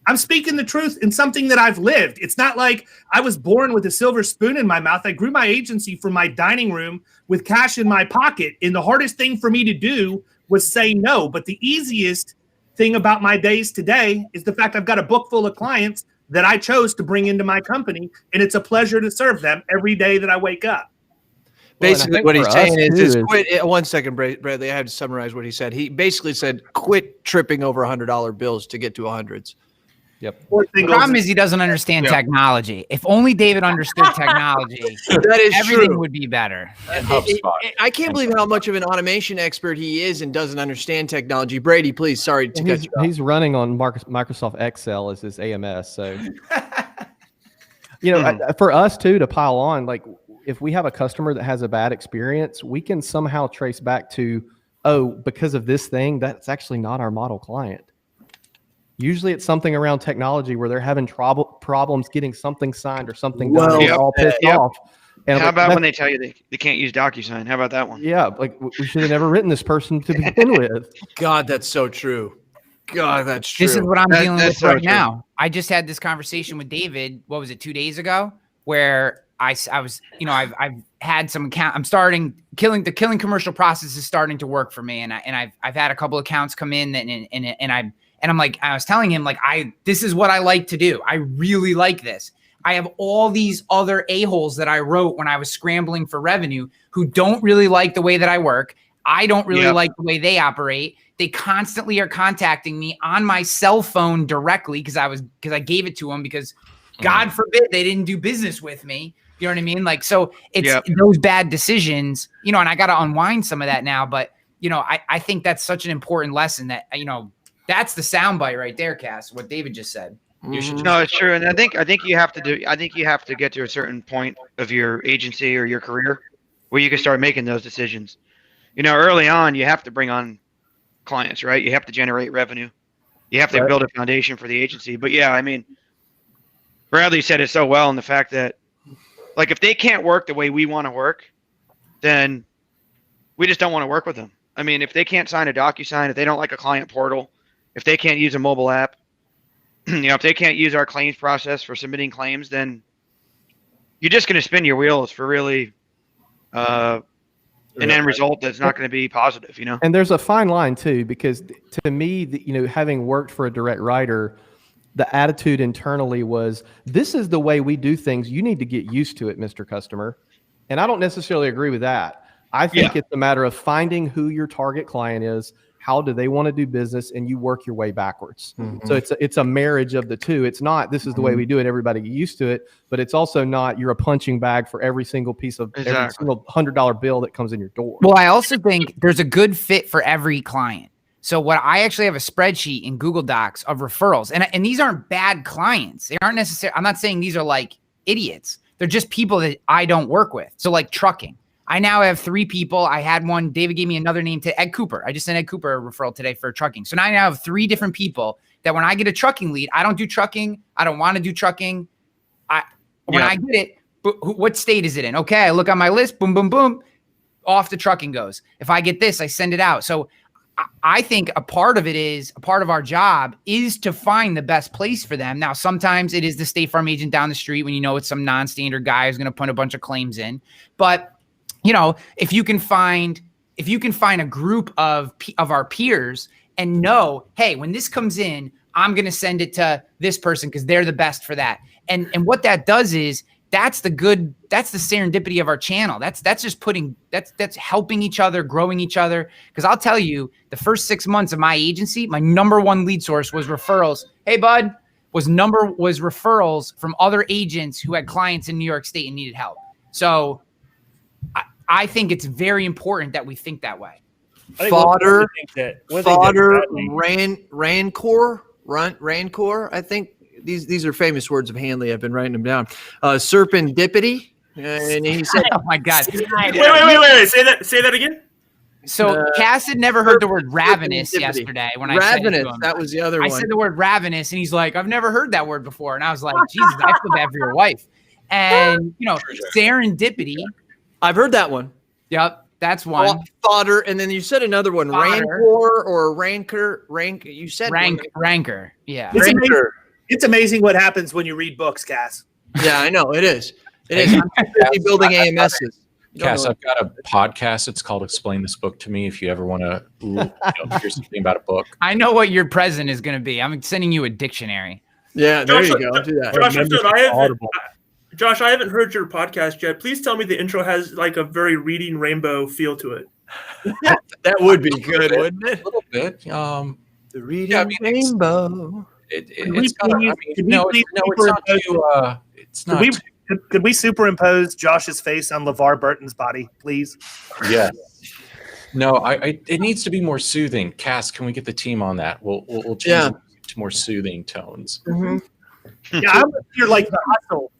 I'm speaking the truth in something that I've lived. It's not like I was born with a silver spoon in my mouth. I grew my agency from my dining room with cash in my pocket. And the hardest thing for me to do was say no. But the easiest thing about my days today is the fact I've got a book full of clients that I chose to bring into my company. And it's a pleasure to serve them every day that I wake up. Basically, what he's saying is quit. 1 second, Bradley. I have to summarize what he said. He basically said, quit tripping over $100 bills to get to hundreds. Yep. The problem is he doesn't understand technology. If only David understood technology, that is everything true. would be better. I can't believe how much of an automation expert he is and doesn't understand technology. Brady, please, sorry to cut you off. He's running on Microsoft Excel as his AMS. So, for us too, to pile on, like if we have a customer that has a bad experience, we can somehow trace back to, because of this thing, that's actually not our model client. Usually it's something around technology where they're having problems getting something signed or something done. They're all pissed off. And how about when they tell you they can't use DocuSign? How about that one? Yeah, like we should have never written this person to begin with. God, that's so true. God, that's true. This is what I'm dealing with right now. I just had this conversation with David. What was it, 2 days ago? Where I was, I've had some account. I'm starting the killing commercial process is starting to work for me, and I've had a couple accounts come in, and I'm like, I was telling him, like, this is what I like to do. I really like this. I have all these other a-holes that I wrote when I was scrambling for revenue who don't really like the way that I work. I don't really like the way they operate. They constantly are contacting me on my cell phone directly because I gave it to them because God forbid they didn't do business with me. You know what I mean? Like, so it's those bad decisions, and I got to unwind some of that now. But, I think that's such an important lesson that, that's the soundbite right there, Cass, what David just said. No, it's true. And I think you have to get to a certain point of your agency or your career where you can start making those decisions. Early on, you have to bring on clients, right? You have to generate revenue. You have to build a foundation for the agency. But yeah, I mean, Bradley said it so well in the fact that, like, if they can't work the way we want to work, then we just don't want to work with them. I mean, if they can't sign a DocuSign, if they don't like a client portal, if they can't use a mobile app, if they can't use our claims process for submitting claims, then you're just going to spin your wheels for really an end result that's not going to be positive, And there's a fine line too, because to me, having worked for a direct writer, the attitude internally was, this is the way we do things. You need to get used to it, Mr. Customer. And I don't necessarily agree with that. I think it's a matter of finding who your target client is, how do they want to do business, and you work your way backwards. So it's a marriage of the two. It's not, this is the way we do it, everybody get used to it, but it's also not, you're a punching bag for every single piece of every single $100 bill that comes in your door. Well, I also think there's a good fit for every client. So what I actually have a spreadsheet in Google Docs of referrals, and these aren't bad clients. They aren't necessarily, I'm not saying these are like idiots. They're just people that I don't work with. So like trucking. I now have 3 people. I had one, David gave me another name to Ed Cooper. I just sent Ed Cooper a referral today for trucking. So now I have 3 different people that when I get a trucking lead, I don't do trucking. I don't want to do trucking. When I get it, what state is it in? Okay, I look on my list, boom, boom, boom, off the trucking goes. If I get this, I send it out. So I think a part of our job is to find the best place for them. Now, sometimes it is the State Farm agent down the street when it's some non-standard guy who's going to put a bunch of claims in. But if you can find a group of our peers and know, hey, when this comes in, I'm going to send it to this person because they're the best for that. And what that does is that's the serendipity of our channel. That's helping each other, growing each other. Because I'll tell you, the first 6 months of my agency, my number one lead source was referrals. Hey, bud, was referrals from other agents who had clients in New York State and needed help. So I think it's very important that we think that way. Rancor. Rancor. I think these are famous words of Hanley. I've been writing them down. Serendipity. And he said, "Oh my God!" Wait! Say that again. So Cass had never heard the word ravenous yesterday when I said it to him. That was the other one. I said the word ravenous, and he's like, "I've never heard that word before." And I was like, "Jesus, I feel bad for your wife." And serendipity. I've heard that one. Yep, that's one. Fodder, and then you said another one. Fodder. Rancor or rancor. You said rancor. Yeah. It's amazing what happens when you read books, Cass. Yeah, I know it is. It is. I'm building AMSs. Cass, I've got a podcast. It's called "Explain This Book to Me." If you ever want to hear something about a book, I know what your present is going to be. I'm sending you a dictionary. Yeah, there you go. Do that. Josh, I haven't heard your podcast yet. Please tell me the intro has like a very Reading Rainbow feel to it. That would be good, wouldn't it? A little bit. The Reading Rainbow. It's not too. It's not. Could we superimpose Josh's face on LeVar Burton's body, please? Yeah. No, it needs to be more soothing. Cass, can we get the team on that? We'll change it to more soothing tones. Mm-hmm. Yeah, I would hear like the hustle.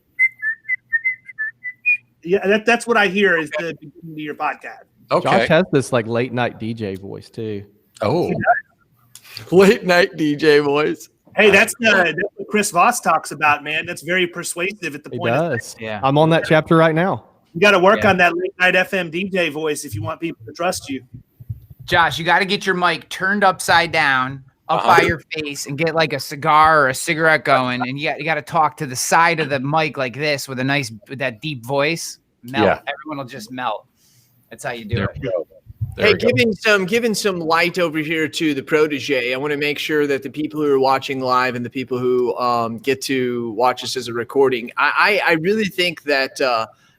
Yeah, that's what I hear is the beginning of your podcast. Okay. Josh has this like late night DJ voice too. Oh, late night DJ voice. Hey, that's what Chris Voss talks about, man. That's very persuasive at the point. He does. Yeah, I'm on that chapter right now. You got to work on that late night FM DJ voice if you want people to trust you. Josh, you got to get your mic turned upside down, up by your face, and get like a cigar or a cigarette going. And you got to talk to the side of the mic like this with that deep voice. Melt. Yeah. Everyone will just melt. That's how you do it. Hey, giving some light over here to the protege. I want to make sure that the people who are watching live and the people who get to watch us as a recording, I really think that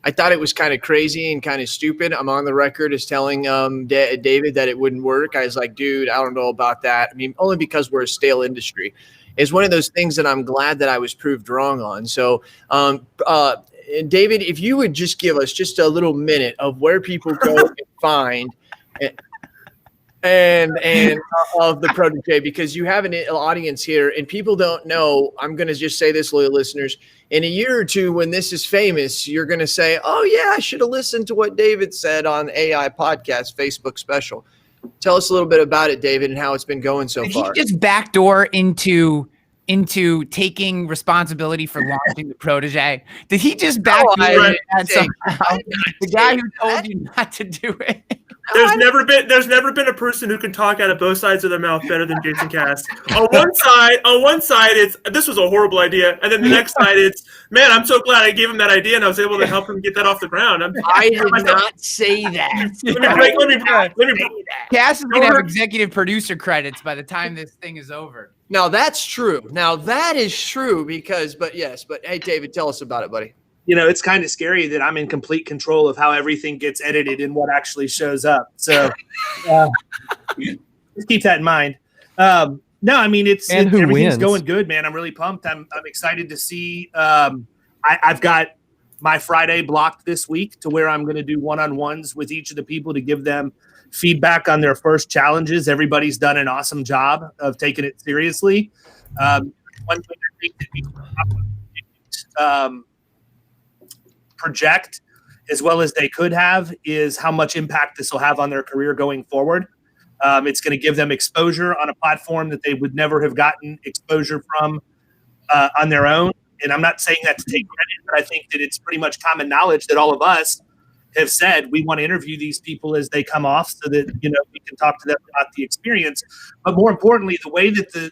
I thought it was kind of crazy and kind of stupid. I'm on the record as telling David that it wouldn't work. I was like, dude, I don't know about that. I mean, only because we're a stale industry. It's one of those things that I'm glad that I was proved wrong on. So, David, if you would just give us just a little minute of where people go and find and of the protege, because you have an audience here and people don't know. I'm going to just say this, loyal listeners, in a year or two, when this is famous, you're going to say, oh yeah, I should have listened to what David said on AI podcast, Facebook special. Tell us a little bit about it, David, and how it's been going so far. He just backdoor into taking responsibility for launching the protege. Did he just backdoor the guy who told you not to do it? There's never been a person who can talk out of both sides of their mouth better than Jason Cass. On one side, it's this was a horrible idea, and then the next side, it's man, I'm so glad I gave him that idea and I was able to help him get that off the ground. I did not say that. Let me Cass is gonna have executive producer credits by the time this thing is over. Now that's true. Now that is true but hey, David, tell us about it, buddy. You know, it's kind of scary that I'm in complete control of how everything gets edited and what actually shows up. So just keep that in mind. No, I mean, everything's going good, man. I'm really pumped. I'm excited to see. I've got my Friday blocked this week to where I'm going to do one-on-ones with each of the people to give them feedback on their first challenges. Everybody's done an awesome job of taking it seriously. One thing I think that we project as well as they could have is how much impact this will have on their career going forward. It's going to give them exposure on a platform that they would never have gotten exposure from on their own. And I'm not saying that to take credit, but I think that it's pretty much common knowledge that all of us have said we want to interview these people as they come off so that, you know, we can talk to them about the experience. But more importantly, the way that the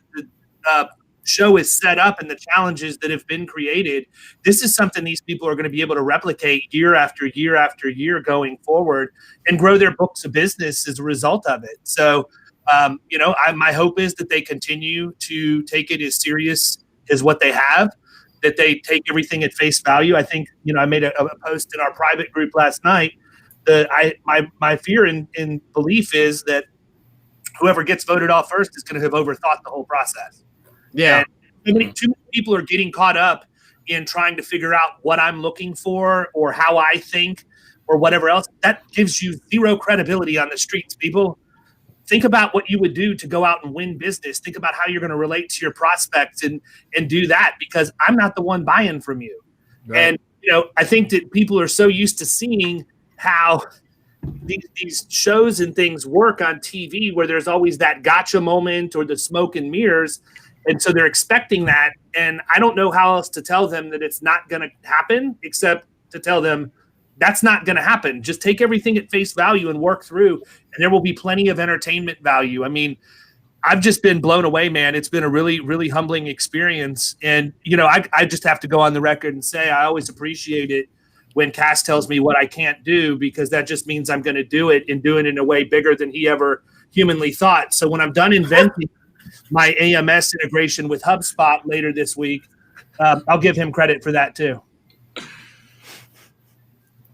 show is set up and the challenges that have been created, this is something these people are going to be able to replicate year after year after year going forward and grow their books of business as a result of it. So, my hope is that they continue to take it as serious as what they have, that they take everything at face value. I think, I made a post in our private group last night that my fear and belief is that whoever gets voted off first is going to have overthought the whole process. Yeah. And too many people are getting caught up in trying to figure out what I'm looking for or how I think or whatever else. That gives you zero credibility on the streets, people. think about what you would do to go out and win business. Think about how you're going to relate to your prospects and do that, because I'm not the one buying from you. Right. And, I think that people are so used to seeing how these shows and things work on TV, where there's always that gotcha moment or the smoke and mirrors. And so they're expecting that. And I don't know how else to tell them that it's not going to happen, except to tell them that's not going to happen. Just take everything at face value and work through, and there will be plenty of entertainment value. I mean, I've just been blown away, man. It's been a really, really humbling experience. And, I just have to go on the record and say I always appreciate it when Cass tells me what I can't do, because that just means I'm going to do it and do it in a way bigger than he ever humanly thought. So when I'm done inventing my AMS integration with HubSpot later this week, I'll give him credit for that too.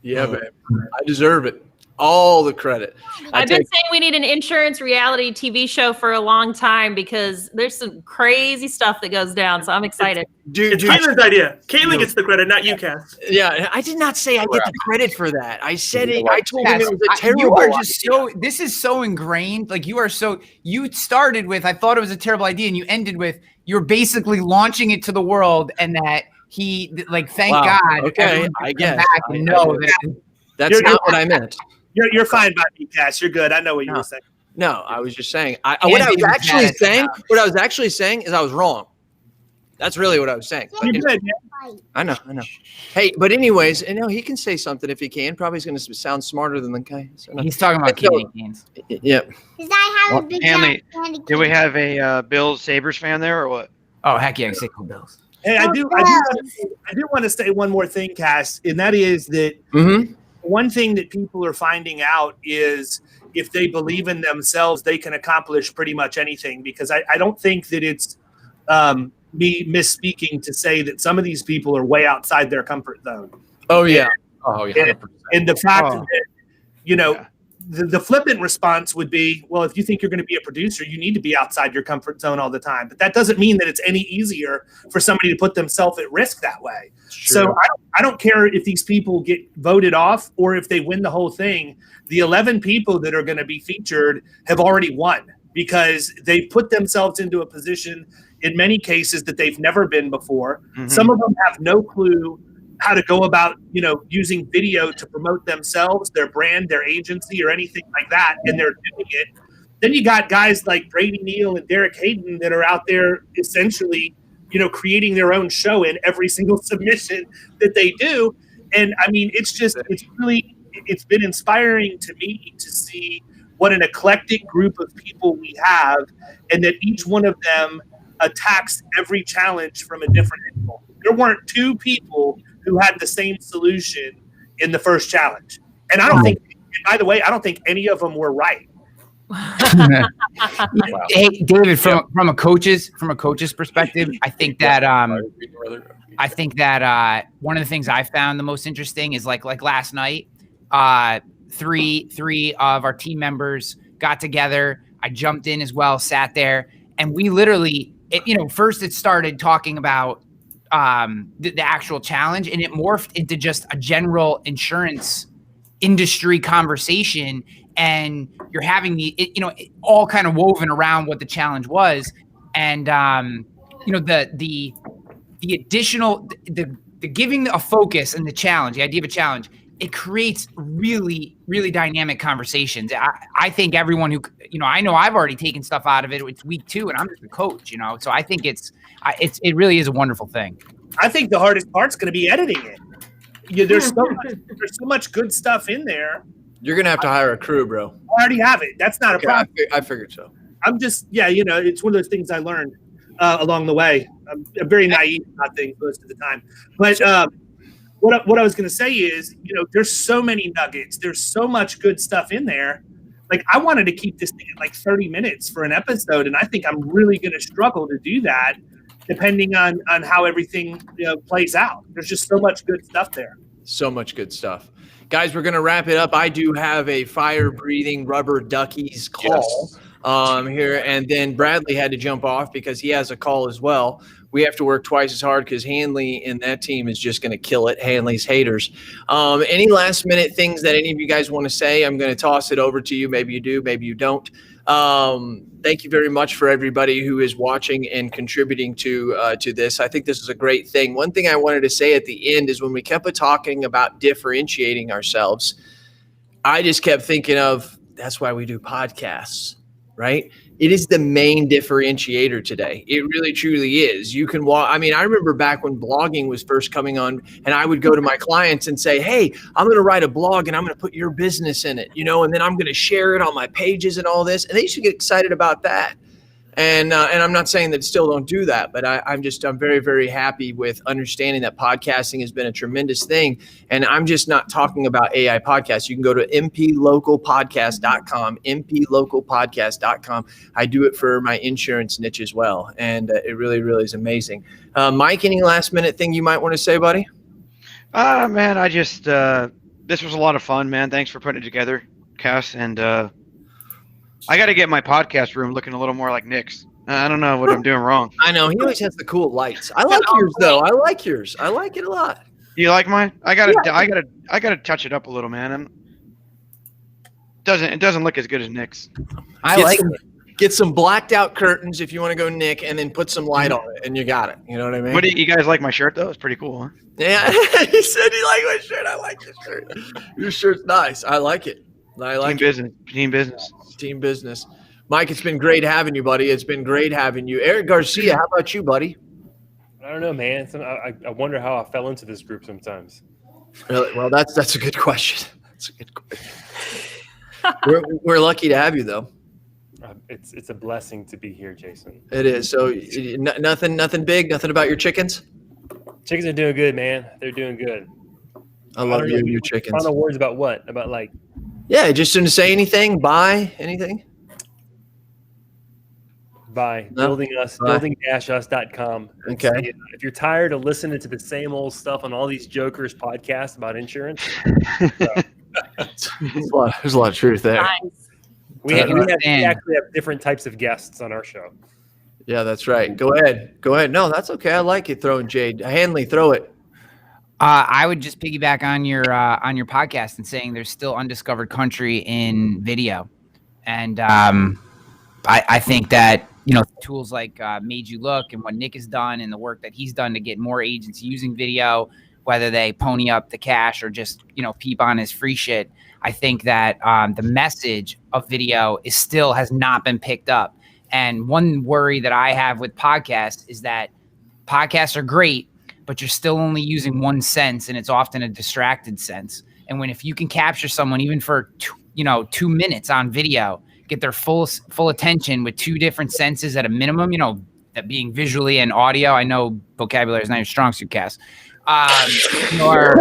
Yeah, man. I deserve it. All the credit. I've been saying we need an insurance reality TV show for a long time, because there's some crazy stuff that goes down. So I'm excited. It's Katlyn's idea. Katlyn gets the credit, not you, Cass. Yeah, I did not say I get the credit for that. I said it. I told him it was a terrible You are just idea. This is so ingrained. Like you started with, I thought it was a terrible idea, and you ended with, you're basically launching it to the world, and that he, thank God. Okay, I guess. Back and know that that's not what I meant. You're fine by me, Cass. You're good. I know what you were saying. No, I was just saying. What I was actually saying is I was wrong. That's really what I was saying. You're good, man. I know. Hey, but anyways, he can say something if he can. Probably he's going to sound smarter than the guy. So he's talking about kidney gains. Yeah. Because I have a big Hanley, do we have a Bills Sabres fan there or what? Oh, heck yeah, sick of Bills. Hey, I do want to say one more thing, Cass, and that is that one thing that people are finding out is if they believe in themselves, they can accomplish pretty much anything. Because I don't think that it's me misspeaking to say that some of these people are way outside their comfort zone. Oh, yeah. And the fact that, the flippant response would be, well, if you think you're going to be a producer, you need to be outside your comfort zone all the time. But that doesn't mean that it's any easier for somebody to put themselves at risk that way. So I don't care if these people get voted off or if they win the whole thing. The 11 people that are going to be featured have already won, because they put themselves into a position in many cases that they've never been before. Mm-hmm. Some of them have no clue how to go about, using video to promote themselves, their brand, their agency, or anything like that, and they're doing it. Then you got guys like Brady Neal and Derek Hayden that are out there essentially, creating their own show in every single submission that they do. And I mean, it's been inspiring to me to see what an eclectic group of people we have, and that each one of them attacks every challenge from a different angle. There weren't two people who had the same solution in the first challenge. And I don't think, by the way, I don't think any of them were right. Hey, David, from a coach's perspective, I think that one of the things I found the most interesting is like last night, three of our team members got together. I jumped in as well, sat there, and we literally, first it started talking about the actual challenge, and it morphed into just a general insurance industry conversation, and you're having all kind of woven around what the challenge was. And the additional the giving a focus and the challenge, the idea of a challenge, it creates really, really dynamic conversations. I think everyone who, I know I've already taken stuff out of it. It's week 2 and I'm just a coach, so I think it really is a wonderful thing. I think the hardest part's going to be editing it. There's so much good stuff in there. You're going to have to hire a crew, bro. I already have it. That's not a problem. I figured so. I'm just, it's one of those things I learned along the way. I'm very naive about things most of the time. But what I was going to say is, there's so many nuggets. There's so much good stuff in there. Like, I wanted to keep this thing at like 30 minutes for an episode, and I think I'm really going to struggle to do that depending on how everything plays out. There's just so much good stuff there. So much good stuff. Guys, we're going to wrap it up. I do have a fire-breathing rubber duckies call here, and then Bradley had to jump off because he has a call as well. We have to work twice as hard because Hanley and that team is just going to kill it. Hanley's haters. Any last-minute things that any of you guys want to say? I'm going to toss it over to you. Maybe you do, maybe you don't. Thank you very much for everybody who is watching and contributing to this. I think this is a great thing. One thing I wanted to say at the end is when we kept talking about differentiating ourselves, I just kept thinking of that's why we do podcasts, right? It is the main differentiator today. It really, truly is. You can walk. I mean, I remember back when blogging was first coming on, and I would go to my clients and say, hey, I'm going to write a blog and I'm going to put your business in it, and then I'm going to share it on my pages and all this. And they used to get excited about that. And I'm not saying that still don't do that, but I'm very, very happy with understanding that podcasting has been a tremendous thing. And I'm just not talking about AI podcasts. You can go to mplocalpodcast.com, mplocalpodcast.com. I do it for my insurance niche as well. And it really, really is amazing. Mike, any last minute thing you might want to say, buddy? Man, I just, this was a lot of fun, man. Thanks for putting it together, Cass. And, I got to get my podcast room looking a little more like Nick's. I don't know what I'm doing wrong. I know. He always has the cool lights. I like yours, though. I like yours. I like it a lot. You like mine? I gotta touch it up a little, man. It doesn't look as good as Nick's. Get some blacked out curtains if you want to go Nick, and then put some light on it, and you got it. You know what I mean? What do you guys like my shirt though? It's pretty cool, huh? Yeah, he said he liked my shirt. I like your shirt. Your shirt's nice. I like it. Team business. Mike, it's been great having you, buddy. It's been great having you. Erik Garcia, how about you, buddy? I don't know, man. I wonder how I fell into this group sometimes. Really? Well, that's a good question. That's a good question. We're lucky to have you, though. It's a blessing to be here, Jason. It is. So nothing big, nothing about your chickens? Chickens are doing good, man. They're doing good. I love you and your chickens. Final words about what? About like... Yeah, just didn't say anything. Buy anything? By building-us.com. Okay. If you're tired of listening to the same old stuff on all these jokers podcasts about insurance, there's a lot of truth there. Nice. We actually have different types of guests on our show. Yeah, that's right. Go ahead. No, that's okay. I like it throwing Jade. Hanley, throw it. I would just piggyback on your podcast and saying there's still undiscovered country in video, and I think that tools like Made You Look and what Nick has done and the work that he's done to get more agents using video, whether they pony up the cash or just peep on his free shit. I think that the message of video has not been picked up. And one worry that I have with podcasts is that podcasts are great, but you're still only using one sense, and it's often a distracted sense. And if you can capture someone even for 2 minutes on video, get their full attention with two different senses at a minimum, that being visually and audio. I know vocabulary is not your strong suit, Cass. You're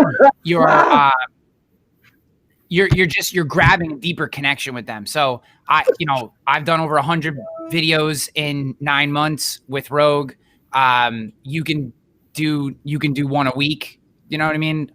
grabbing a deeper connection with them. So I've done over 100 videos in 9 months with Rogue. You can do one a week. You know what I mean?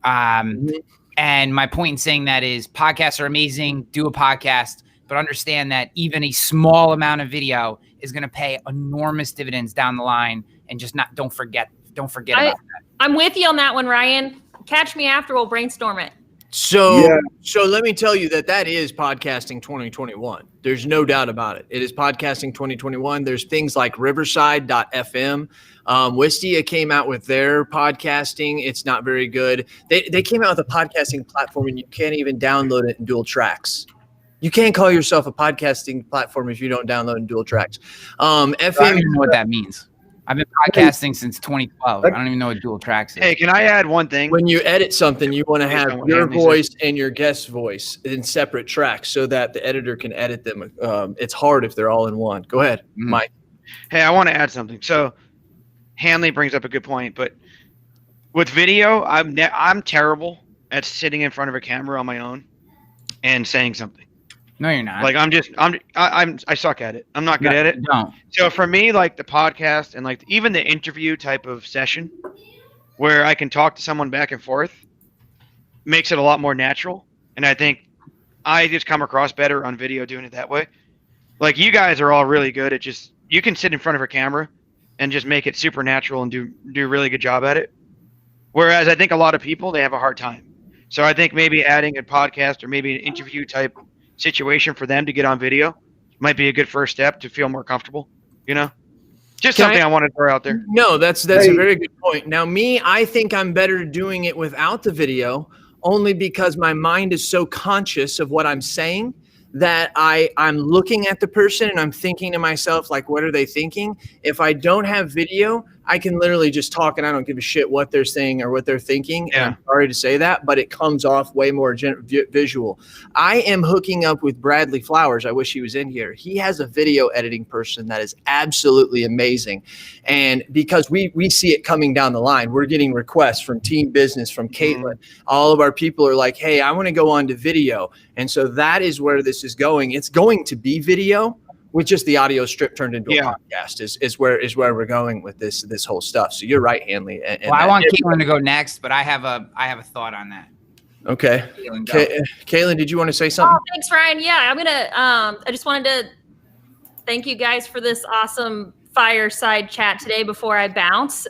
And my point in saying that is podcasts are amazing. Do a podcast, but understand that even a small amount of video is going to pay enormous dividends down the line. And just don't forget about that. I'm with you on that one, Ryan. Catch me after. We'll brainstorm it. So let me tell you that is podcasting 2021. There's no doubt about it. It is podcasting 2021. There's things like Riverside.fm. Wistia came out with their podcasting. It's not very good. They came out with a podcasting platform and you can't even download it in dual tracks. You can't call yourself a podcasting platform if you don't download in dual tracks. FM, I don't even know what that means. I've been podcasting since 2012. I don't even know what dual tracks is. Hey, can I add one thing? When you edit something, you want to have your voice and your guest voice in separate tracks so that the editor can edit them. It's hard if they're all in one. Go ahead, Mike. Hey, I want to add something. So Hanley brings up a good point, but with video, I'm terrible at sitting in front of a camera on my own and saying something. No, you're not. Like I suck at it. I'm not good at it. No. So for me, like the podcast and like even the interview type of session where I can talk to someone back and forth makes it a lot more natural. And I think I just come across better on video doing it that way. Like you guys are all really good at you can sit in front of a camera and just make it super natural and do a really good job at it. Whereas I think a lot of people, they have a hard time. So I think maybe adding a podcast or maybe an interview type situation for them to get on video might be a good first step to feel more comfortable. Just something I want to throw out there. No, that's a very good point. Now, I think I'm better doing it without the video, only because my mind is so conscious of what I'm saying that I'm looking at the person and I'm thinking to myself, like, what are they thinking? If I don't have video, I can literally just talk and I don't give a shit what they're saying or what they're thinking. Yeah. And I'm sorry to say that, but it comes off way more visual. I am hooking up with Bradley Flowers. I wish he was in here. He has a video editing person that is absolutely amazing. And because we see it coming down the line, we're getting requests from Team Business, from Katlyn. All of our people are like, hey, I want to go on to video. And so that is where this is going. It's going to be video with just the audio strip turned into a podcast is where we're going with this whole stuff. So you're right, Hanley. And I want Katlyn to go next, but I have a thought on that. Okay. Katlyn, did you want to say something? Oh, thanks, Ryan. Yeah, I'm gonna. I just wanted to thank you guys for this awesome fireside chat today. Before I bounce,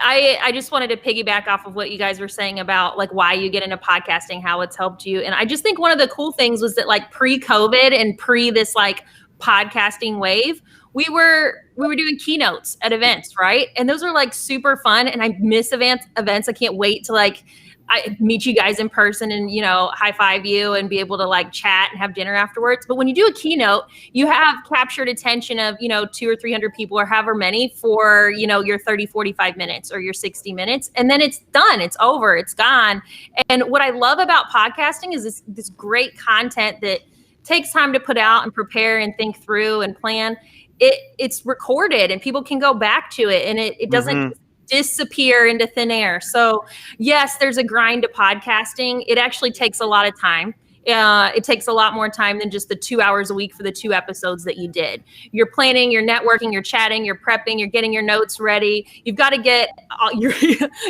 I just wanted to piggyback off of what you guys were saying about like why you get into podcasting, how it's helped you. And I just think one of the cool things was that like pre-COVID and pre this like podcasting wave, we were doing keynotes at events, right? And those are like super fun. And I miss events. I can't wait to like I meet you guys in person and, high five you and be able to like chat and have dinner afterwards. But when you do a keynote, you have captured attention of, 200 or 300 people or however many for, your 30, 45 minutes or your 60 minutes. And then it's done. It's over. It's gone. And what I love about podcasting is this great content that takes time to put out and prepare and think through and plan. It's recorded and people can go back to it and it doesn't disappear into thin air. So yes, there's a grind to podcasting. It actually takes a lot of time. It takes a lot more time than just the 2 hours a week for the 2 episodes that you did. You're planning, you're networking, you're chatting, you're prepping, you're getting your notes ready. You've got to get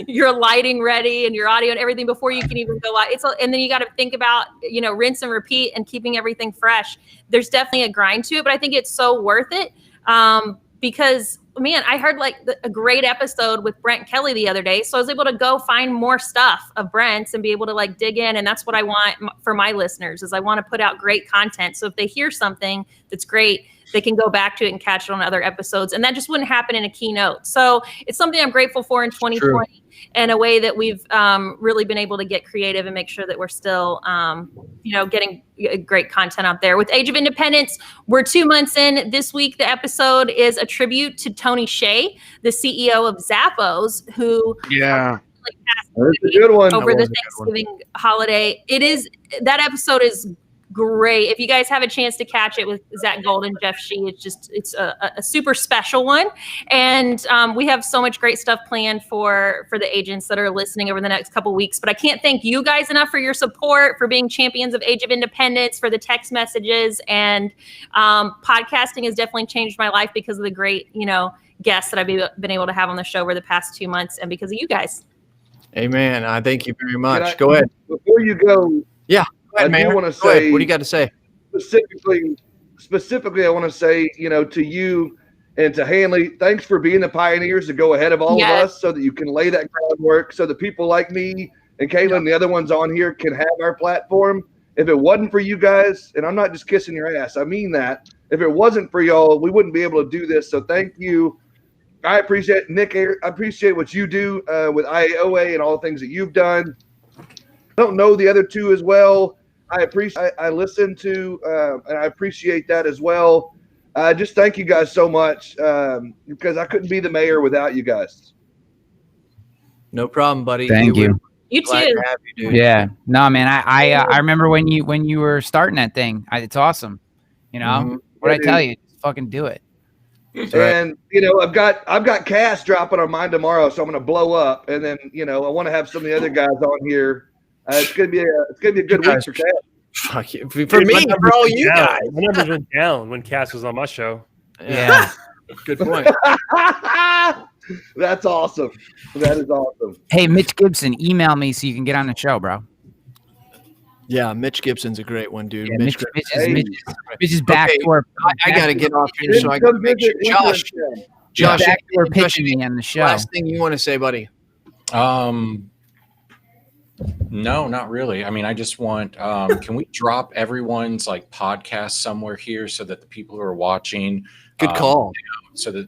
your lighting ready and your audio and everything before you can even go live. And then you got to think about, rinse and repeat and keeping everything fresh. There's definitely a grind to it, but I think it's so worth it because man, I heard like a great episode with Brent Kelly the other day. So I was able to go find more stuff of Brent's and be able to like dig in. And that's what I want for my listeners is I want to put out great content. So if they hear something that's great, they can go back to it and catch it on other episodes. And that just wouldn't happen in a keynote. So it's something I'm grateful for in 2020 and a way that we've really been able to get creative and make sure that we're still, getting great content out there. With Age of Independence, we're 2 months in. This week, the episode is a tribute to Tony Hsieh, the CEO of Zappos, who that's a good one. over the Thanksgiving holiday. That episode is great. If you guys have a chance to catch it with Zach Gold and Jeff Shee, it's a super special one. And we have so much great stuff planned for the agents that are listening over the next couple of weeks. But I can't thank you guys enough for your support, for being champions of Age of Independence, for the text messages. And podcasting has definitely changed my life because of the great, guests that I've been able to have on the show over the past 2 months and because of you guys. Amen. I thank you very much. Go ahead. Before you go. Yeah. I do want to say, what do you got to say? Specifically, I want to say, to you and to Hanley, thanks for being the pioneers to go ahead of all of us so that you can lay that groundwork so that people like me and Katlyn and the other ones on here can have our platform. If it wasn't for you guys, and I'm not just kissing your ass, I mean that. If it wasn't for y'all, we wouldn't be able to do this. So thank you. I appreciate Nick. I appreciate what you do with IAOA and all the things that you've done. I don't know the other two as well. I listen to, and I appreciate that as well. Just thank you guys so much because I couldn't be the mayor without you guys. No problem, buddy. Thank you. You too. Yeah. No, man. I remember when you were starting that thing. It's awesome. What I tell you, just fucking do it. And I've got Cass dropping on mine tomorrow, so I'm gonna blow up. And then I want to have some of the other guys on here. It's gonna be a good week for Cass. Fuck you. For me, for all you guys. My numbers went down when Cass was on my show. Yeah. Good point. That's awesome. That is awesome. Hey, Mitch Gibson, email me so you can get on the show, bro. Yeah, Mitch Gibson's a great one, dude. Yeah, Mitch is back to our. I got to get off here so I can make sure. Josh, back to our pitching me on the show. Last thing you want to say, buddy? No, not really. I mean, I just want, can we drop everyone's like podcast somewhere here so that the people who are watching, Good call. So that,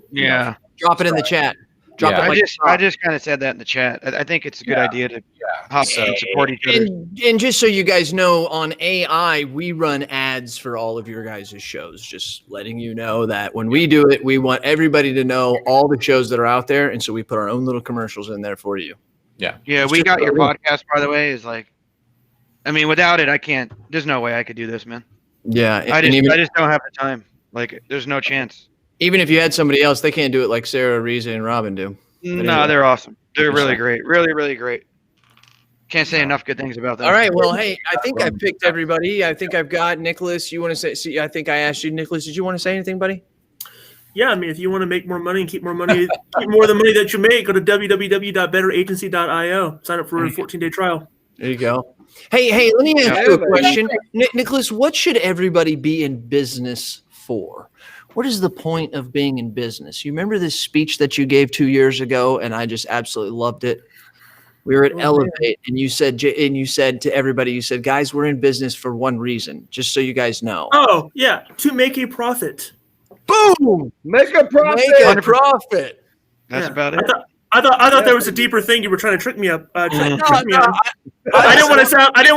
Drop it in the chat. Yeah. I just kind of said that in the chat. I think it's a good idea to hop and support each other. And just so you guys know, on AI, we run ads for all of your guys' shows. Just letting you know that when we do it, we want everybody to know all the shows that are out there. And so we put our own little commercials in there for you. Yeah. Yeah, we got your podcast, by the way, is like, I mean, without it, I can't, there's no way I could do this, man. Yeah. I just don't have the time. Like, there's no chance. Even if you had somebody else, they can't do it like Sarah, Reza, and Robin do. No, they're awesome. They're really great. Really, really great. Can't say enough good things about them. All right. Well, hey, I think I picked everybody. I think I've got Nicholas. You want to say? See, I think I asked you, Nicholas. Did you want to say anything, buddy? Yeah, I mean, if you want to make more money and keep more money, keep more of the money that you make, go to www.betteragency.io. Sign up for a 14-day trial. There you go. Hey, let me ask you a question. Nicholas, what should everybody be in business for? What is the point of being in business? You remember this speech that you gave 2 years ago, and I just absolutely loved it. We were at Elevate, and you said to everybody, you said, guys, we're in business for one reason, just so you guys know. Oh, yeah, to make a profit. Boom! Make a profit. Make a profit. That's about it. I thought there was a deeper thing you were trying to trick me up. I didn't want to sound like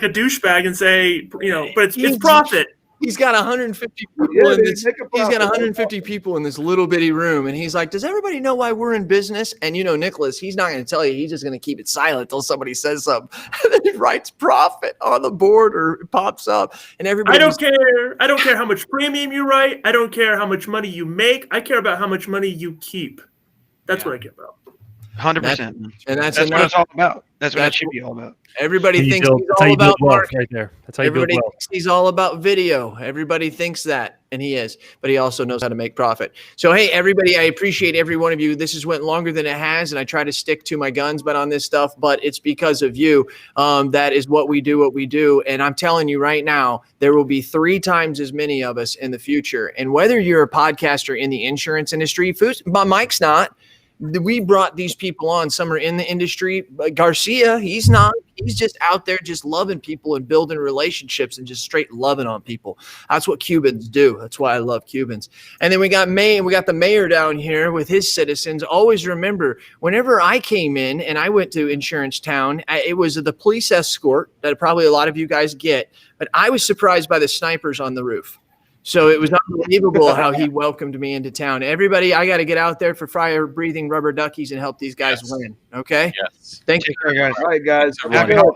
a douchebag and say, but it's profit. He's got 150 people in this. He's got 150 people in this little bitty room, and he's like, "Does everybody know why we're in business?" And Nicholas, he's not going to tell you. He's just going to keep it silent until somebody says something. And then he writes profit on the board, or it pops up, and everybody. I don't care. I don't care how much premium you write. I don't care how much money you make. I care about how much money you keep. That's what I care about. 100%. And that's what it's all about. That's what it should be all about. Everybody thinks he's all about marketing. Right there. That's how you build Everybody wealth. thinks he's all about video. Everybody thinks that, and he is, but he also knows how to make profit. So, hey, everybody, I appreciate every one of you. This has went longer than it has, and I try to stick to my guns, but on this stuff, but it's because of you. That is what we do. And I'm telling you right now, there will be 3 times as many of us in the future. And whether you're a podcaster in the insurance industry, Mike's not. We brought these people on. Some are in the industry. But Garcia, he's not. He's just out there just loving people and building relationships and just straight loving on people. That's what Cubans do. That's why I love Cubans. And then we got the mayor down here with his citizens. Always remember, whenever I came in and I went to Insurance Town, it was the police escort that probably a lot of you guys get. But I was surprised by the snipers on the roof. So it was unbelievable how he welcomed me into town. Everybody, I got to get out there for fire-breathing rubber duckies and help these guys win. Okay? Yes. Thank you. Guys. All right, guys. Happy